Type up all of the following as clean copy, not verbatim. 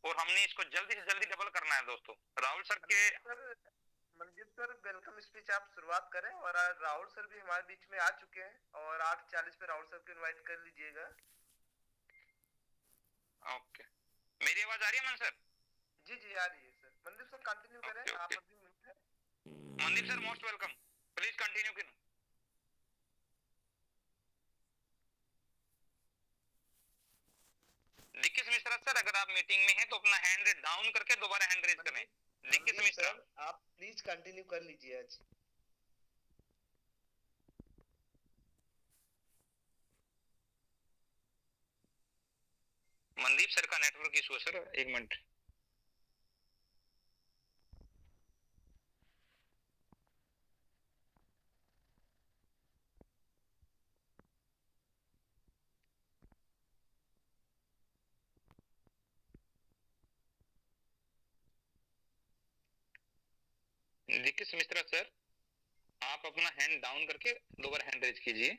और हमने इसको जल्दी से जल्दी डबल करना है दोस्तों। राहुल सर के मनदीप सर वेलकम स्पीच आप शुरुआत करें। और राहुल सर भी हमारे बीच में आ चुके हैं और 8:40 पे राहुल सर को इनवाइट कर लीजिएगा। ओके, मेरी आवाज आ रही है मन सर? जी जी आ रही है सर। मनदीप सर कंटिन्यू करें, ओके ओके, आप अभी म्यूट है। Mandeep sir most welcome, please continue करो। दिक्किस मिश्रा सर, अगर आप मीटिंग में हैं तो अपना हैंड डाउन करके दोबारा हैंड रेज करें। दिक्किस मनदीप मिश्रा। सर आप प्लीज कंटिन्यू कर लीजिए आज। मनदीप सर का नेटवर्क इशू है सर, एक मिनट। दिक्किस मिश्रा सर, आप अपना हैंड डाउन करके दोबारा हैंड रेज कीजिए।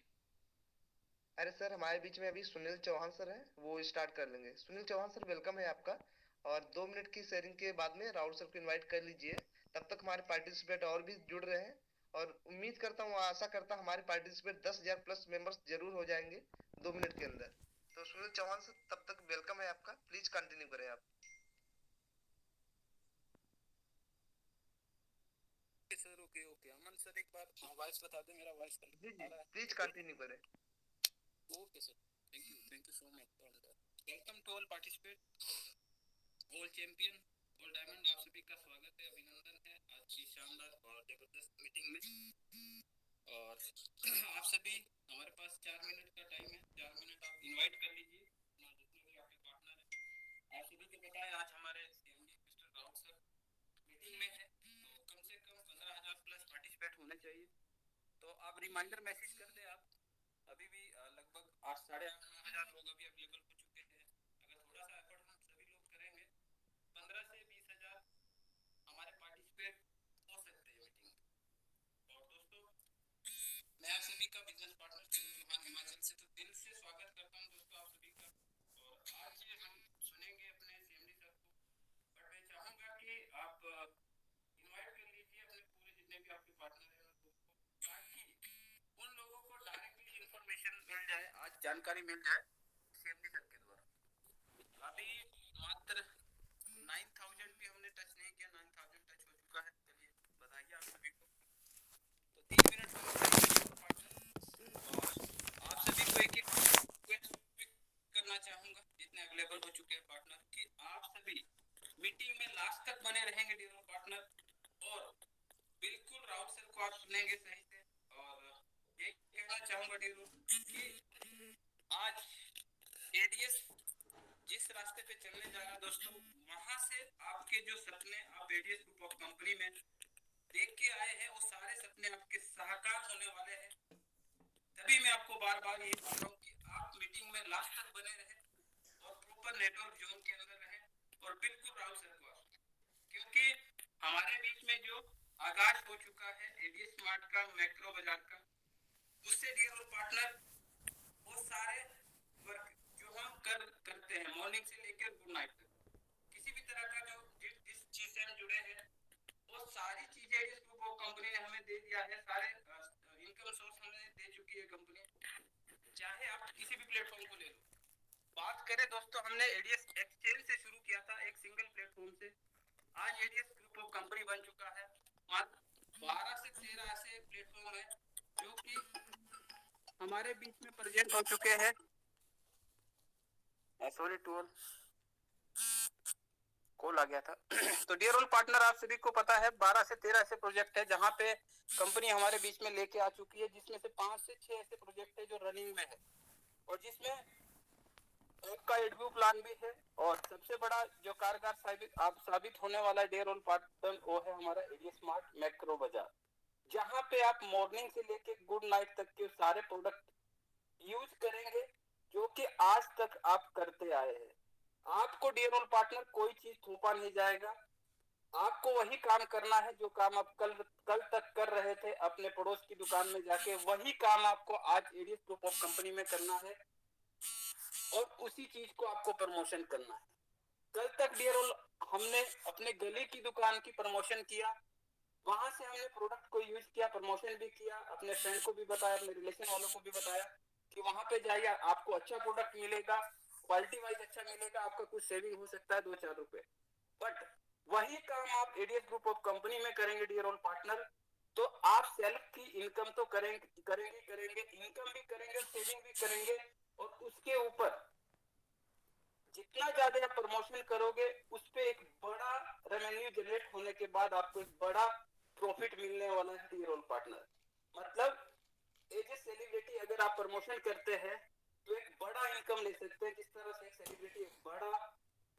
अरे सर हमारे बीच में अभी सुनील चौहान सर हैं, वो स्टार्ट कर लेंगे। सुनील चौहान सर वेलकम है आपका। और 2 मिनट की शेयरिंग के बाद में राहुल सर को इनवाइट कर लीजिए। तब तक हमारे पार्टिसिपेट और भी जुड़ रहे हैं। और उम्मीद करता हूँ, आशा करता हूँ हमारे पार्टिसिपेट 10,000 प्लस मेंबर्स जरूर हो जाएंगे 2 मिनट के अंदर। तो सुनील चौहान सर तब तक वेलकम है आपका, प्लीज कंटिन्यू करें आप। Sir okay okay. Aman sir एक बार वॉइस बता दे, मेरा वॉइस जी आ जी रहा है? प्लीज कंटिन्यू करें। Okay sir, thank you so much. Welcome to all participate, all champion, all diamond. आप सभी का स्वागत है, अभिनंदन है आज की शानदार और जबरदस्त मीटिंग में। और आप सभी, हमारे पास 4 मिनट का टाइम है। 4 मिनट आप इनवाइट कर लीजिए जितने भी आपके पार्टनर हैं। आप सभी को पता है आज हमारे CMD mister Raut sir meeting में है, तो कम से कम 15,000 प्लस पार्टिसिपेट होने चाहिए। तो आप रिमाइंडर मैसेज कर दें। आप अभी भी लगभग 8, 8,500 लोग अभी अवेलेबल हो चुके हैं। अगर थोड़ा सा एफर्ट हम सभी लोग करेंगे, 15 से 20,000 हमारे पार्टिसिपेट हो सकते हैं मीटिंग में। और दोस्तों, मैं आप सभी का बिजनेस पार्टनर चिन्मय चौहान हिमाचल से तो दिल से स्वागत करता हूं दोस्तों आप सभी का। और आज हम सुनेंगे अपने सीएमडी सर को। बट मैं चाहूंगा कि आप इनवाइट कर लीजिए अपने पूरे जितने भी आपके पार्टनर हैं उनको, ताकि उन लोगों को डायरेक्टली इंफॉर्मेशन मिल जाए, आज जानकारी मिल जाए सीएमडी सर के द्वारा। अभी मात्र 9,000 भी हमने टच नहीं किया, 9,000 टच हो चुका है। चलिए बताइए आप सभी को। तो 3 मिनट का पार्टनर, और आप सभी को एक रिक्वेस्ट करना चाहूंगा, जितने अवेलेबल हो चुके हैं पार्टनर, कि आप सभी मीटिंग में लास्ट तक बने रहेंगे डियर पार्टनर। और बिल्कुल राउत सर को आप सुनेंगे सही से। और एक कहना चाहूंगा डियर कि आज एडीएस जिस रास्ते पे चलने जा रहा है दोस्तों, वहां से आपके जो सपने आप एडीएस ग्रुप ऑफ कंपनी में देख के आए हैं, वो सारे सपने आपके साकार होने वाले हैं। तभी मैं आपको बार बार यही बोल रहा हूँ कि आप मीटिंग में लास्ट तक बने रहे और प्रॉपर नेटवर्क जोन के अंदर रहे। और बिल्कुल राहुल सर को आप, क्योंकि हमारे बीच में जो आगाज हो चुका है एडीएस स्मार्ट का, मैक्रो बाजार का, उससे डियर और पार्टनर, वो सारे वर्क जो हम करते हैं मॉर्निंग से लेकर गुड नाइट तक, किसी भी तरह का जो जिस चीज से हम जुड़े हैं, वो सारी चीजें इस ग्रुप ऑफ कंपनी ने हमें दे दिया है। सारे इनकम सोर्स हमें दे चुकी है कंपनी, चाहे आप किसी भी प्लेटफॉर्म को ले लो। बात करें दोस्तों, हमने एडीएस एक्सचेंज से शुरू किया था, एक सिंगल प्लेटफॉर्म से। आज एडीएस ग्रुप ऑफ कंपनी बन चुका है। मात्र 12 से 13 ऐसे प्लेटफॉर्म है जो कि हमारे बीच में प्रेजेंट हो चुके हैं। सॉरी टू ऑल, कॉल आ गया था। तो डियर ऑल पार्टनर, आप सभी को पता है 12 से 13 ऐसे प्रोजेक्ट है जहां पे कंपनी हमारे बीच में लेके आ चुकी है, जिसमें से 5 से 6 ऐसे प्रोजेक्ट है जो रनिंग में है, और जिसमें आपका एडव्यू प्लान भी है। और सबसे बड़ा जो कारगर साबित होने वाला डियर ऑल पार्टनर, वो है हमारा एडीएस स्मार्ट मैक्रो बाजार, जहां पे आप मॉर्निंग से लेके गुड नाइट तक के सारे प्रोडक्ट यूज करेंगे जो कि आज तक आप करते आए हैं। आपको डियर ऑल पार्टनर कोई चीज थोपा नहीं जाएगा। आपको वही काम करना है जो काम आप कल कल तक कर रहे थे अपने पड़ोस की दुकान में जाके, वही काम आपको आज एडीएस ग्रुप ऑफ कंपनी में करना है, और उसी चीज को आपको प्रमोशन करना है। कल तक डियर हमने अपने गली की दुकान की प्रमोशन किया, वहां से हमने प्रोडक्ट को यूज किया, प्रमोशन भी किया, अपने फ्रेंड को भी बताया, अपने रिलेशन वालों को भी बताया कि वहां पे जाइए आपको अच्छा प्रोडक्ट मिलेगा, क्वालिटी वाइज अच्छा मिलेगा, आपका कुछ सेविंग हो सकता है 2-4 रुपए। बट वही काम आप एडीएस ग्रुप ऑफ कंपनी में करेंगे डियर ऑल पार्टनर, तो आप सेल्फ की इनकम तो करेंगे, इनकम भी करेंगे, सेविंग भी करेंगे, और उसके ऊपर जितना ज्यादा आप प्रमोशन करोगे उस पे एक बड़ा रेवेन्यू जनरेट होने के बाद आपको एक बड़ा प्रॉफिट मिलने वाला है डियर ऑल पार्टनर। मतलब एज ए सेलिब्रिटी अगर आप प्रमोशन करते हैं तो एक बड़ा इनकम ले सकते हैं, जिस तरह से एक सेलिब्रिटी एक बड़ा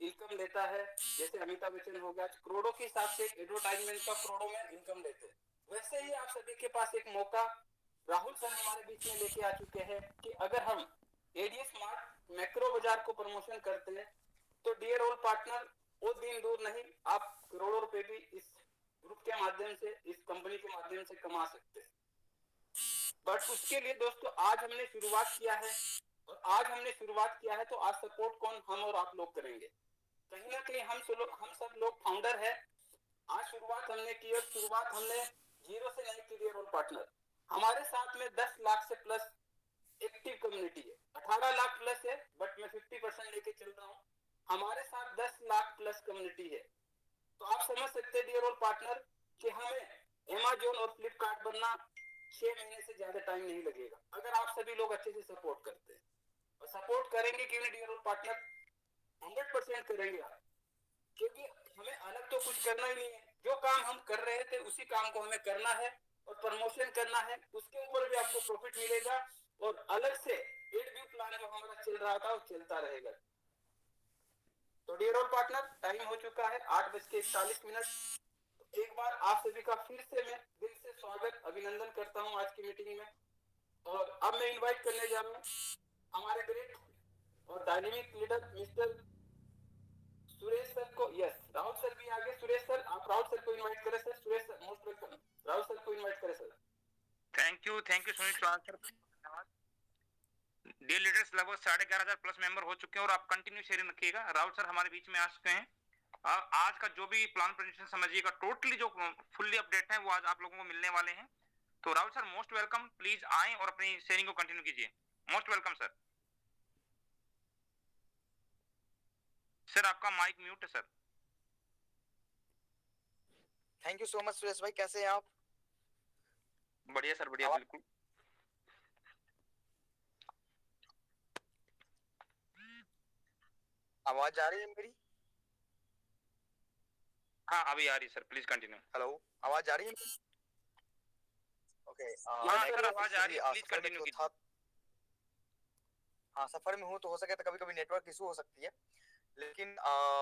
इनकम लेता है, जैसे अमिताभ बच्चन हो गया, करोड़ों के हिसाब से एडवर्टाइजमेंट का करोड़ों में इनकम लेते हैं, वैसे ही आप सभी के पास एक मौका राहुल सर हमारे बीच में लेके आ चुके हैं कि अगर हम एडीएस स्मार्ट मैक्रो बाजार को प्रमोशन करते हैं तो डियर ऑल पार्टनर वो दिन दूर नहीं, आप करोड़ों रुपए भी इस ग्रुप के माध्यम से, इस कंपनी के माध्यम से कमा सकते हैं। बट उसके लिए दोस्तों आज हमने शुरुआत किया है, और आज हमने शुरुआत किया है तो आज सपोर्ट कौन, हम और आप लोग करेंगे। कहीं ना कहीं हम सब लोग फाउंडर है। आज शुरुआत हमने की, और शुरुआत हमने जीरो से नहीं की डियर ऑल पार्टनर। हमारे साथ में 10 लाख से प्लस एक्टिव कम्युनिटी है, 18 लाख प्लस है, बट मैं 50% लेके चल रहा हूँ। हमारे साथ 10 लाख प्लस कम्युनिटी है, तो आप समझ सकते हैं डियर ऑल पार्टनर कि हमें अमेजोन और फ्लिपकार्ट बनना 6 महीने से ज्यादा टाइम नहीं लगेगा, अगर आप सभी लोग अच्छे से सपोर्ट करते हैं। और सपोर्ट करेंगे क्यों नहीं डियर ऑल पार्टनर, 100% करेंगे आप, क्योंकि हमें अलग तो कुछ करना ही नहीं है, जो काम हम कर रहे थे उसी काम को हमें करना है, और प्रमोशन करना है, उसके ऊपर भी आपको प्रॉफिट मिलेगा, और अलग से एडब्यू प्लान जो हमारा चल रहा था वो चलता रहेगा। तो डियर ऑल पार्टनर टाइम हो चुका है 8:41। एक बार आप सभी का फिर से मैं दिल से स्वागत अभिनंदन करता हूं आज की मीटिंग में, और अब मैं इनवाइट करने जा रहा हूं हमारे ग्रेट और dynamic leader mister Suresh sir को। यस, राहुल सर भी आगे, सुरेश सर आप राहुल सर को इनवाइट करें sir, Suresh sir most welcome, Rahul sir को इनवाइट करें sir. Thank you Sunil Chauhan sir. Dear leaders, लगभग 11,500 प्लस मेंबर हो चुके हैं, और आप कंटिन्यू शेयरिंग रखिएगा। राहुल सर हमारे बीच में आ चुके हैं। आज का जो भी प्लान प्रेजेंटेशन समझिएगा, टोटली जो फुल्ली अपडेट है वो आज आप लोगों को मिलने वाले हैं। तो Rahul sir most welcome, please आए और अपनी शेयरिंग को कंटिन्यू कीजिए। Most welcome sir. सर आपका माइक म्यूट है sir. Thank you so much Suresh भाई, कैसे हैं आप? बढ़िया सर, बढ़िया, बिल्कुल। आवाज आ रही है मेरी? हाँ अभी आ रही सर, प्लीज कंटिन्यू। हेलो, आवाज आ रही है? ओके, सर आवाज आ रही है, प्लीज कंटिन्यू कीजिए। हाँ, सफर में हूँ तो हो सके तो कभी कभी नेटवर्क इशू हो सकती है, लेकिन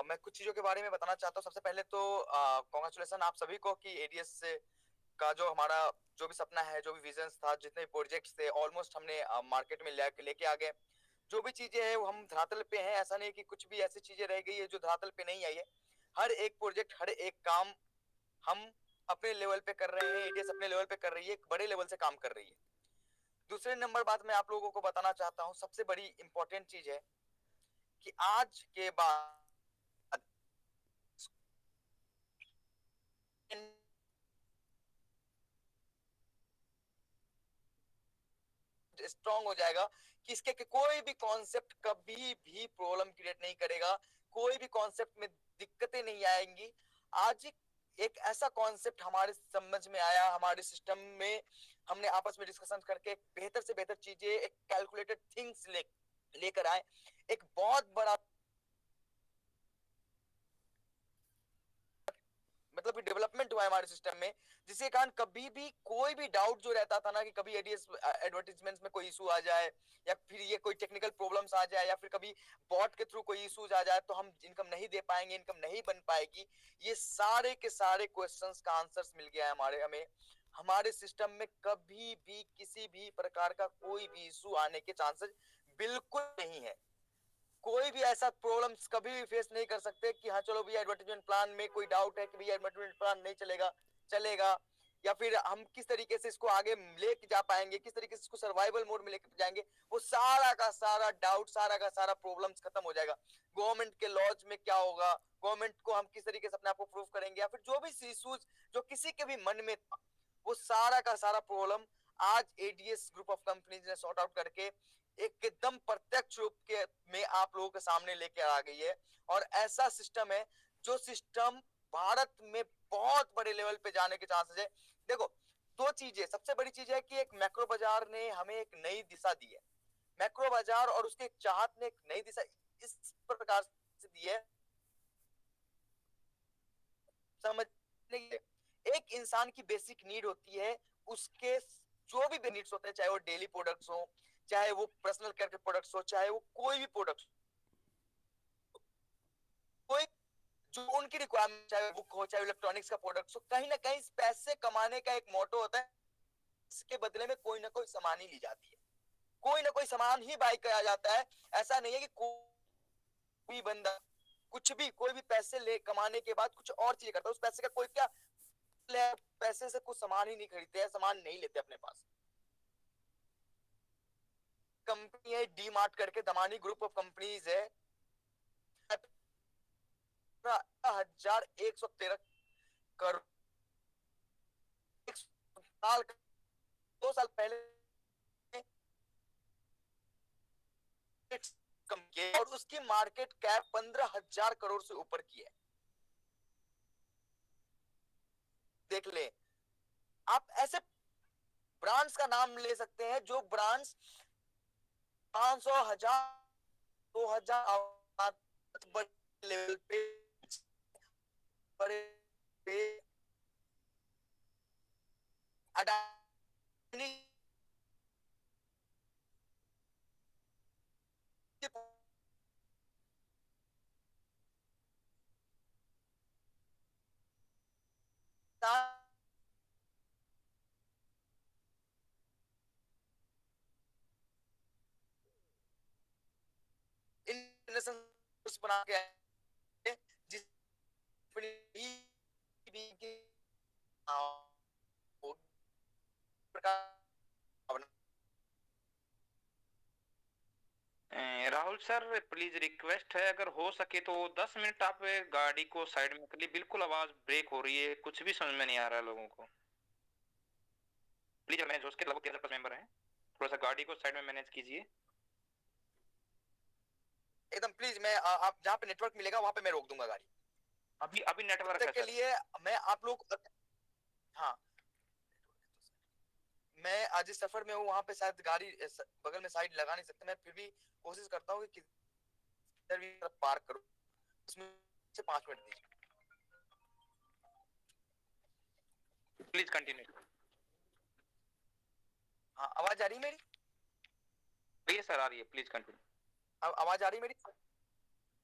मैं कुछ चीजों के बारे में बताना चाहता हूँ। सबसे पहले तो कॉन्ग्रेचुलेसन आप सभी को कि एडीएस से का जो हमारा जो भी सपना है, जो भी विजन्स था, जितने प्रोजेक्ट्स थे, ऑलमोस्ट हमने मार्केट में लेके आ गए। जो भी चीजें हैं वो हम धरातल पे हैं, ऐसा नहीं कि कुछ भी ऐसी चीजें रह गई है जो धरातल पे नहीं आई है। हर एक प्रोजेक्ट, हर एक काम हम अपने लेवल पे कर रहे हैं, एडीएस अपने लेवल पे कर रही है, एक बड़े लेवल से काम कर रही है। दूसरे नंबर बात मैं आप लोगों को बताना चाहता हूँ, सबसे बड़ी इंपॉर्टेंट चीज है कि आज के बाद स्ट्रांग हो जाएगा कि इसके कोई भी कॉन्सेप्ट कभी भी प्रॉब्लम क्रिएट नहीं करेगा, कोई भी कॉन्सेप्ट में दिक्कतें नहीं आएंगी। आज एक ऐसा कॉन्सेप्ट हमारे समझ में आया, हमारे सिस्टम में हमने आपस में डिस्कशन करके बेहतर से बेहतर चीजें, एक कैलकुलेटेड थिंग्स लेकर आए, एक बहुत बड़ा मतलब कि डेवलपमेंट हुआ है हमारे सिस्टम में, जिसके कारण कभी भी कोई भी डाउट जो रहता था ना कि कभी एडीएस एडवर्टाइजमेंट्स में कोई इशू आ जाए, या फिर ये कोई टेक्निकल प्रॉब्लम्स आ जाए, या फिर कभी बॉट के थ्रू कोई इश्यूज आ जाए तो हम इनकम नहीं दे पाएंगे, इनकम नहीं बन पाएगी, ये सारे के सारे क्वेश्चंस का आंसर्स मिल गया है हमें। हमारे सिस्टम में कभी भी किसी भी प्रकार का कोई भी इशू आने के चांसेस बिल्कुल नहीं है। कोई भी ऐसा प्रॉब्लम्स कभी भी फेस नहीं कर सकते कि हाँ चलो भैया एडवर्टाइजमेंट प्लान में कोई डाउट है कि भैया एडवर्टाइजमेंट प्लान नहीं चलेगा, चलेगा। या फिर हम किस तरीके से इसको आगे लेके जा पाएंगे, किस तरीके से इसको सर्वाइवल मोड में लेके जाएंगे, वो सारा का सारा डाउट, सारा का सारा प्रॉब्लम्स खत्म हो जाएगा। गवर्नमेंट के लॉज में क्या होगा, गवर्नमेंट को हम किस तरीके से अपने आप को प्रूव करेंगे, या फिर जो भी इश्यूज जो किसी के भी मन में था, वो सारा का सारा प्रॉब्लम आज एडीएस ग्रुप ऑफ कंपनीज ने सॉर्ट आउट करके एकदम प्रत्यक्ष रूप के में आप लोगों के सामने लेके आ गई है। और ऐसा सिस्टम है जो सिस्टम भारत में बहुत बड़े लेवल पे जाने के चांसेस है। देखो, दो चीजें, सबसे बड़ी चीज है कि एक मैक्रो बाजार ने हमें एक नई दिशा दी है। मैक्रो बाजार और उसके चाहत ने एक नई दिशा इस प्रकार से दी है, समझने के लिए एक इंसान की बेसिक नीड होती है, उसके जो भी नीड्स होते हैं, चाहे वो डेली प्रोडक्ट्स हो, चाहे वो पर्सनल केयर के प्रोडक्ट्स हो, चाहे वो कोई भी प्रोडक्ट्स, कोई जो उनकी रिक्वायरमेंट, चाहे बुक हो, चाहे इलेक्ट्रॉनिक्स का प्रोडक्ट्स हो, कहीं ना कहीं पैसे कमाने का एक मोटो होता है, इसके बदले में कोई ना कोई सामान ही ली जाती है, कोई ना कोई सामान ही बाय किया जाता है। ऐसा नहीं है कि कोई बंदा कुछ भी, कोई भी पैसे ले कमाने के बाद कुछ और चीज करता है, उस पैसे का कोई क्या, पैसे से कुछ सामान ही नहीं खरीदते हैं, सामान नहीं लेते अपने पास। कंपनी है डी मार्ट करके, दमानी ग्रुप ऑफ कंपनीज है, 1113 करोड़, 2 साल पहले कम किए और उसकी मार्केट कैप 15,000 करोड़ से ऊपर की है। देख ले, आप ऐसे ब्रांड्स का नाम ले सकते हैं जो ब्रांड्स 500, 1000, 2000 लेवल पे पे अडानी इंटरनेशनल बना के आए, जिस राहुल सर, प्लीज रिक्वेस्ट है, अगर हो सके तो 10 मिनट आप गाड़ी को साइड में कर ली, बिल्कुल आवाज ब्रेक हो रही है, कुछ भी समझ में नहीं आ रहा है लोगों को। प्लीज, मैं जोश के लगभग 13+ मेंबर हैं, थोड़ा सा गाड़ी को साइड में मैनेज कीजिए। एकदम प्लीज, मैं आप जहाँ पे नेटवर्क मिलेगा वहां पे मैं रोक दूंगा गाड़ी। अभी नेटवर्क है के लिए मैं आप लोग, हाँ, मैं आज इस सफर में हूँ, वहां पे शायद गाड़ी बगल में साइड लगा नहीं सकते, मैं फिर भी कोशिश करता हूँ कि किधर भी पार्क करूँ, उसमें से 5 मिनट दीजिए। Please continue. हाँ, आवाज आ रही है मेरी? ये सर आ रही है, प्लीज कंटिन्यू। आवाज आ रही है मेरी?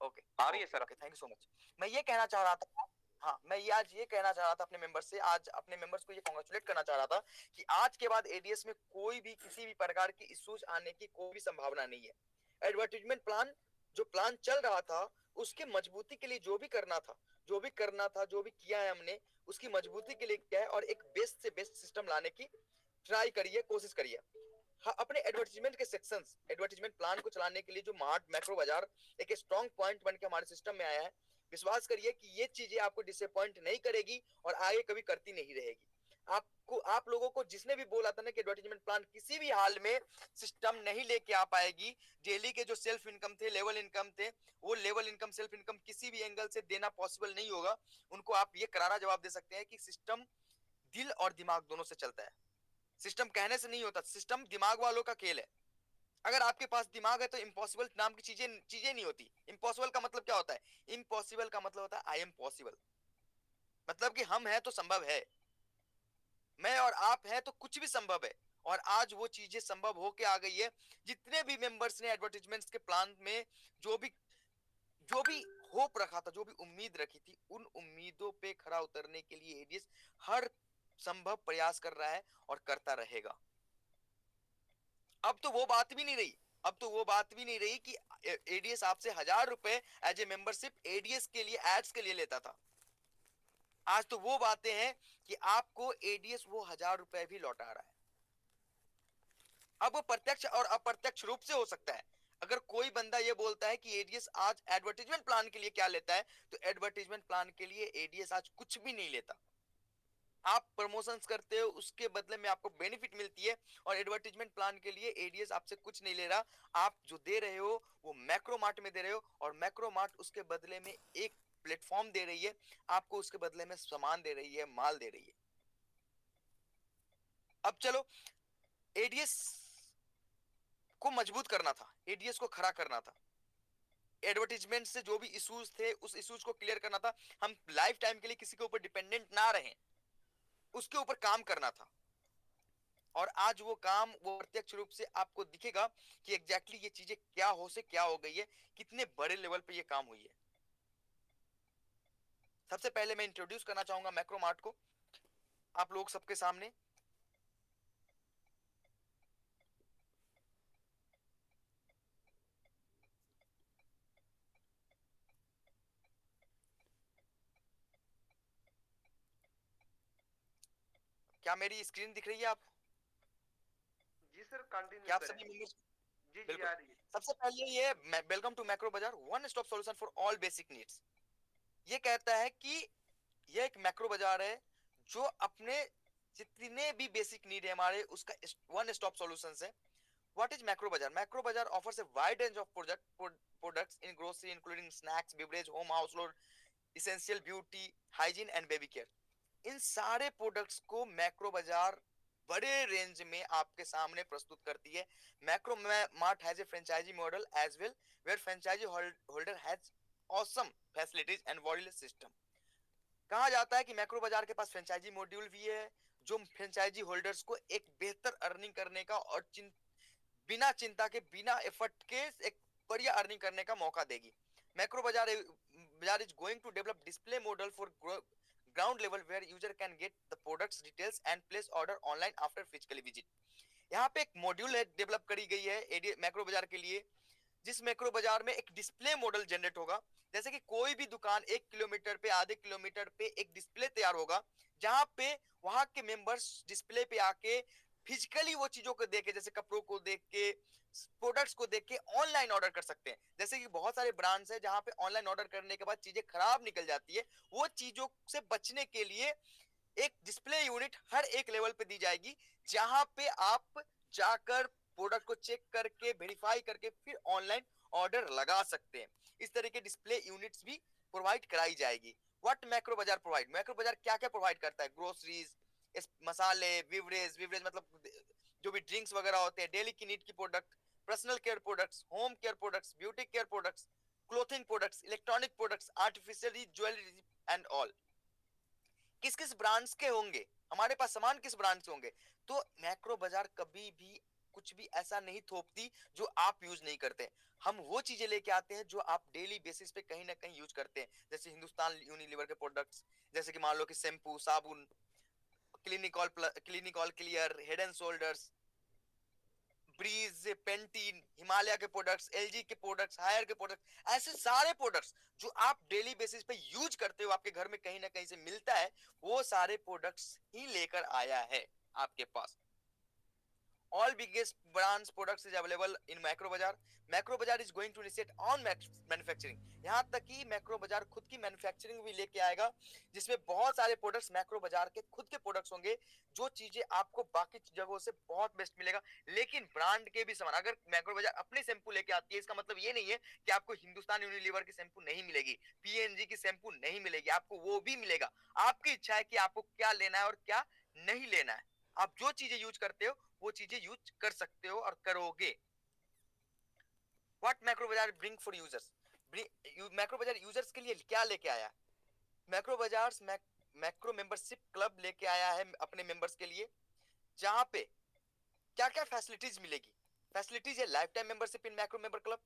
ओके, आ रही है sir. Okay, thank you so much. मैं ये कहना चाह रहा था, हाँ, मैं ये आज ये कहना चाह रहा था अपने मेंबर्स से, आज अपने मेंबर्स को ये कांग्रेचुलेट करना चाह रहा था कि आज के बाद एडीएस में कोई भी किसी भी प्रकार की इश्यूज आने की कोई भी संभावना नहीं है। एडवर्टाइजमेंट प्लान, जो प्लान चल रहा था, उसके मजबूती के लिए जो भी करना था, जो भी किया है हमने, उसकी मजबूती के लिए किया है और एक बेस्ट से बेस्ट सिस्टम लाने की ट्राई करिए, कोशिश करिए। हाँ, अपने एडवर्टाइजमेंट के सेक्शंस, एडवर्टाइजमेंट प्लान को चलाने के लिए जो मार्ट मैक्रो बाजार एक स्ट्रॉन्ग पॉइंट बन के हमारे सिस्टम में आया है, विश्वास करिए कि ये चीजें आपको डिसअपॉइंट नहीं करेगी और आगे कभी करती नहीं रहेगी। आपको, आप लोगों को जिसने भी बोला था ना कि एडवर्टाइजमेंट प्लान किसी भी हाल में सिस्टम नहीं लेके आ पाएगी, डेली के जो सेल्फ इनकम थे, लेवल इनकम थे, वो लेवल इनकम, सेल्फ इनकम किसी भी एंगल से देना पॉसिबल नहीं होगा, उनको आप ये करारा जवाब दे सकते हैं कि सिस्टम दिल और दिमाग दोनों से चलता है। सिस्टम कहने से नहीं होता, सिस्टम दिमाग वालों का खेल है। अगर आपके पास दिमाग है तो इम्पॉसिबल नाम की चीजें नहीं होती। इम्पॉसिबल का मतलब क्या होता है? इम्पॉसिबल का मतलब होता है आई एम पॉसिबल, मतलब कि हम हैं तो संभव है, मैं और आप हैं तो कुछ भी संभव है। और आज वो चीजें संभव होके आ गई है। जितने भी मेंबर्स ने एडवर्टाइजमेंट्स के प्लान में जो भी होप रखा था, जो भी उम्मीद रखी थी, उन उम्मीदों पे खरा उतरने के लिए एडीएस हर संभव प्रयास कर रहा है और करता रहेगा। अब तो वो बात भी नहीं रही, कि एडीएस आपसे 1000 रुपए एज ए मेंबरशिप एडीएस के लिए, एड्स के लिए लेता था। आज तो वो बातें हैं कि आपको एडीएस वो 1000 रुपए भी लौटा रहा है। अब वो प्रत्यक्ष और अप्रत्यक्ष रूप से हो सकता है। अगर कोई बंदा ये बोलता है कि एडीएस आज एडवर्टाइजमेंट प्लान के लिए क्या लेता है, तो एडवर्टाइजमेंट प्लान के लिए एडीएस आज कुछ भी नहीं लेता। आप प्रमोशंस करते हो, उसके बदले में आपको बेनिफिट मिलती है, और एडवर्टाइजमेंट प्लान के लिए एडीएस आपसे कुछ नहीं ले रहा। आप जो दे रहे हो वो मैक्रो मार्ट में दे रहे हो, और मैक्रो मार्ट उसके बदले में एक प्लेटफॉर्म दे रही है, आपको उसके बदले में सामान दे रही है, माल दे रही है। अब चलो, एडीएस को मजबूत करना था, एडीएस को खड़ा करना था, एडवर्टाइजमेंट से जो भी इश्यूज थे उस इश्यूज को क्लियर करना था, हम लाइफ टाइम के लिए किसी के ऊपर डिपेंडेंट ना रहें, उसके ऊपर काम करना था। और आज वो काम वो प्रत्यक्ष रूप से आपको दिखेगा कि एग्जैक्टली ये चीजें क्या हो से क्या हो गई है, कितने बड़े लेवल पे ये काम हुई है। सबसे पहले मैं इंट्रोड्यूस करना चाहूंगा मैक्रो मार्ट को आप लोग सबके सामने। क्या मेरी स्क्रीन दिख रही है आप? जी सर, कंटिन्यू क्या आप करें। सभी मेंबर्स? जी जी, बिल्कुल। आ रही है। सबसे पहले ये वेलकम टू मैक्रो बाजार, one stop solution for all basic needs. ये कहता है कि ये एक मैक्रो बाजार है जो अपने जितने भी बेसिक नीड है हमारे, उसका वन स्टॉप सॉल्यूशन है। What is Macro Bazaar? Macro Bazaar offers a wide range of products in grocery, including snacks, beverage, home household, essential beauty, hygiene and baby care. इन सारे प्रोडक्ट्स को macro बाजार बड़े range में आपके सामने प्रस्तुत करती है। Macro Mart has a franchisee model as well, where franchisee holder has awesome facilities and wireless system. कहा जाता है कि मैक्रो बाजार के पास फ्रेंचाइजी मॉड्यूल भी है, जो फ्रेंचाइजी होल्डर्स को एक बेहतर अर्निंग करने का और बिना चिंता के, बिना एफर्ट के एक बढ़िया अर्निंग करने का मौका देगी। Macro Bazaar is going to develop display model for ground level where user can get the products details and place order online after physically visit. यहाँ पे एक मॉड्यूल है डेवलप करी गई है मैक्रो बाजार के लिए, जिस मैक्रो बाजार में एक डिस्प्ले मॉडल जनरेट होगा। जैसे कि कोई भी दुकान 1 किलोमीटर पे, आधे किलोमीटर पे एक डिस्प्ले तैयार होगा, जहां पे वहां के मेंबर्स डिस्प्ले पे आके फिजिकली वो चीजों को देख के, जैसे कपड़ों को देख के, प्रोडक्ट्स को देख के ऑनलाइन ऑर्डर कर सकते हैं। जैसे कि बहुत सारे ब्रांड्स हैं जहां पे ऑनलाइन ऑर्डर करने के बाद चीजें खराब निकल जाती है, वो चीजों से बचने के लिए एक डिस्प्ले यूनिट हर एक लेवल पे दी जाएगी, जहां पे आप जाकर प्रोडक्ट को चेक करके, वेरीफाई करके फिर ऑनलाइन ऑर्डर लगा सकते हैं। इस तरह के डिस्प्ले यूनिट्स भी प्रोवाइड कराई जाएगी। व्हाट मैक्रो बाजार प्रोवाइड? मैक्रो बाजार क्या क्या प्रोवाइड करता है? ग्रोसरीज, मसाले, बिवरेज मतलब जो भी ड्रिंक्स वगैरह होते हैं, डेली की नीड की product, personal care products, home care products, beauty care products, clothing products, electronic products, artificial jewellery and all. किस किस ब्रांड्स के होंगे हमारे पास, सामान किस ब्रांड से होंगे? तो मैक्रो बाजार कभी भी कुछ भी ऐसा नहीं थोपती जो आप यूज नहीं करते। हम वो चीजें लेके आते हैं जो आप डेली बेसिस पे कहीं ना कहीं यूज करते हैं। जैसे हिंदुस्तान यूनिलीवर के प्रोडक्ट्स, जैसे कि मान लो कि शैम्पू, साबुन, Clinic All Clear, Head and Shoulders, Breeze, Pantene, Himalaya के प्रोडक्ट्स, एलजी के प्रोडक्ट्स, हायर के प्रोडक्ट्स, ऐसे सारे प्रोडक्ट्स जो आप डेली बेसिस पे यूज करते हो, आपके घर में कहीं ना कहीं से मिलता है, वो सारे प्रोडक्ट्स ही लेकर आया है आपके पास। All biggest brands products is available in Macro Bazaar. Macro Bazaar is going to initiate on manufacturing. यहाँ तक कि मैक्रो बाजार खुद की मैन्युफैक्चरिंग भी लेके आएगा, जिसमें बहुत सारे प्रोडक्ट्स मैक्रो बाजार के खुद के प्रोडक्ट्स होंगे, जो चीजें आपको बाकी जगहों से बहुत बेस्ट मिलेगा, लेकिन ब्रांड के भी समान। अगर मैक्रो बाजार अपनी शैम्पू लेके आती है, इसका मतलब ये नहीं है कि आपको हिंदुस्तान यूनिलीवर की शैम्पू नहीं मिलेगी, पीएनजी की शैम्पू नहीं मिलेगी, आपको वो भी मिलेगा। आपकी इच्छा है कि आपको क्या लेना है और क्या नहीं लेना है। आप जो चीजें यूज करते हो वो चीजें यूज कर सकते हो और करोगे। व्हाट मैक्रो बाजार ब्रिंग फॉर यूजर्स? मैक्रो बाजार यूजर्स के लिए क्या लेके आया? मैक्रो बाजार मैक्रो मेंबरशिप क्लब लेके आया है अपने मेंबर्स के लिए, जहां पे क्या क्या फैसिलिटीज मिलेगी। फैसिलिटीज है life time membership in macro member club,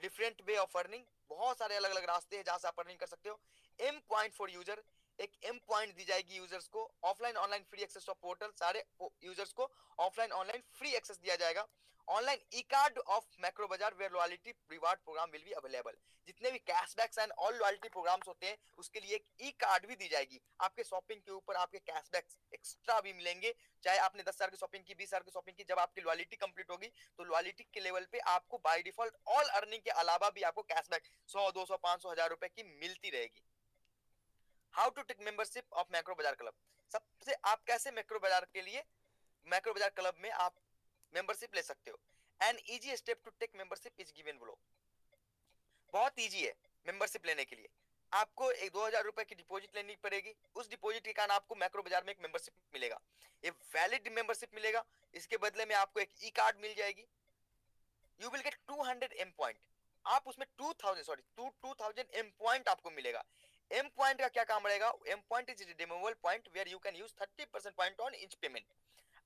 different way of earning, बहुत सारे अलग अलग रास्ते हैं जहां से आप अर्निंग कर सकते हो। एम पॉइंट फॉर यूजर, एक एम पॉइंट दी जाएगी यूजर्स को, offline online free access of portal, सारे यूजर्स को ऑफलाइन ऑनलाइन फ्री एक्सेस दिया जाएगा। Online e card of macro bazaar where loyalty reward program will be available. जितने भी cashbacks and all loyalty programs होते हैं उसके लिए एक ई कार्ड भी दी जाएगी। आपके शॉपिंग के ऊपर आपके कैशबैक्स एक्स्ट्रा भी मिलेंगे, चाहे आपने 10,000 की शॉपिंग की, 20,000 की शॉपिंग की, जब आपकी लॉयल्टी कंप्लीट होगी तो लॉयल्टी के लेवल पे आपको बाय डिफॉल्ट ऑल अर्निंग के अलावा भी आपको कैशबैक 100, 200, 500, 1000 रुपए की मिलती रहेगी। How to take membership of macro Bazaar club. सबसे आप कैसे मैक्रो बाजार के लिए, मैक्रो बाजार क्लब में आप मेंबरशिप ले सकते हो। An easy step to take membership is given below. बहुत इजी है मेंबरशिप लेने के लिए। आपको एक 2,000 रुपए की डिपॉजिट लेनी पड़ेगी, उस डिपॉजिट के कारण आपको मैक्रो बाजार में एक मेंबरशिप मिलेगा, एक वैलिड मेंबरशिप मिलेगा। इसके बदले में आपको एक ई कार्ड मिल जाएगी। You will get 200 M point. आप उसमें 2000 एम पॉइंट आपको मिलेगा। एम पॉइंट का क्या काम रहेगा? M point is redeemable point where you can use 30% point on each payment.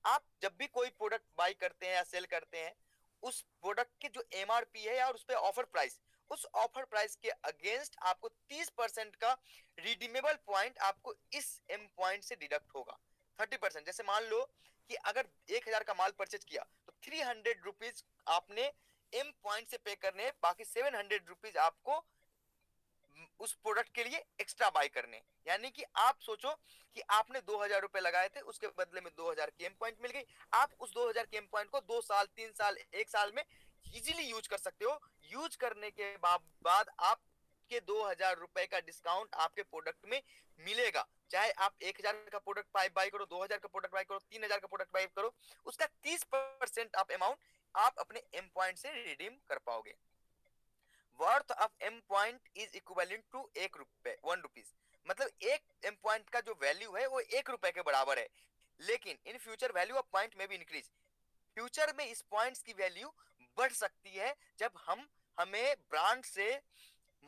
आप जब भी कोई प्रोडक्ट बाय करते हैं या सेल करते हैं, उस प्रोडक्ट की जो एमआरपी है या उस पे ऑफर प्राइस, उस ऑफर प्राइस के अगेंस्ट आपको 30% का रिडीमेबल पॉइंट आपको इस एम पॉइंट से डिडक्ट होगा। 30%, जैसे मान लो कि अगर 1,000 का माल परचेज किया तो 300 रुपीज आपने एम पॉइंट से पे करने, बाकी 700 रुपीज आपको उस प्रोडक्ट के लिए एक्स्ट्रा बाय करने। यानी कि आप सोचो कि आपने 2,000 रुपए लगाए थे, उसके बदले में 2,000 की एम पॉइंट मिल गई। आप उस 2,000 की एम पॉइंट को 2 साल, 3 साल, 1 साल में इजीली यूज कर सकते हो। यूज करने के बाद आप के 2,000 रुपए का डिस्काउंट आपके प्रोडक्ट में मिलेगा। चाहे आप 1,000 का प्रोडक्ट बाय करो, 2,000 का प्रोडक्ट बाय करो, 3,000 का प्रोडक्ट बाय करो, उसका 30% आप अमाउंट आप अपने एम पॉइंट से रिडीम कर पाओगे। Worth of M point is equivalent to 1 rupees. मतलब एक एम पॉइंट का जो वैल्यू है वो 1 रुपए के बराबर है। लेकिन in future value of point में भी इंक्रीज। फ्यूचर में इस पॉइंट्स की वैल्यू बढ़ सकती है जब हमें ब्रांड से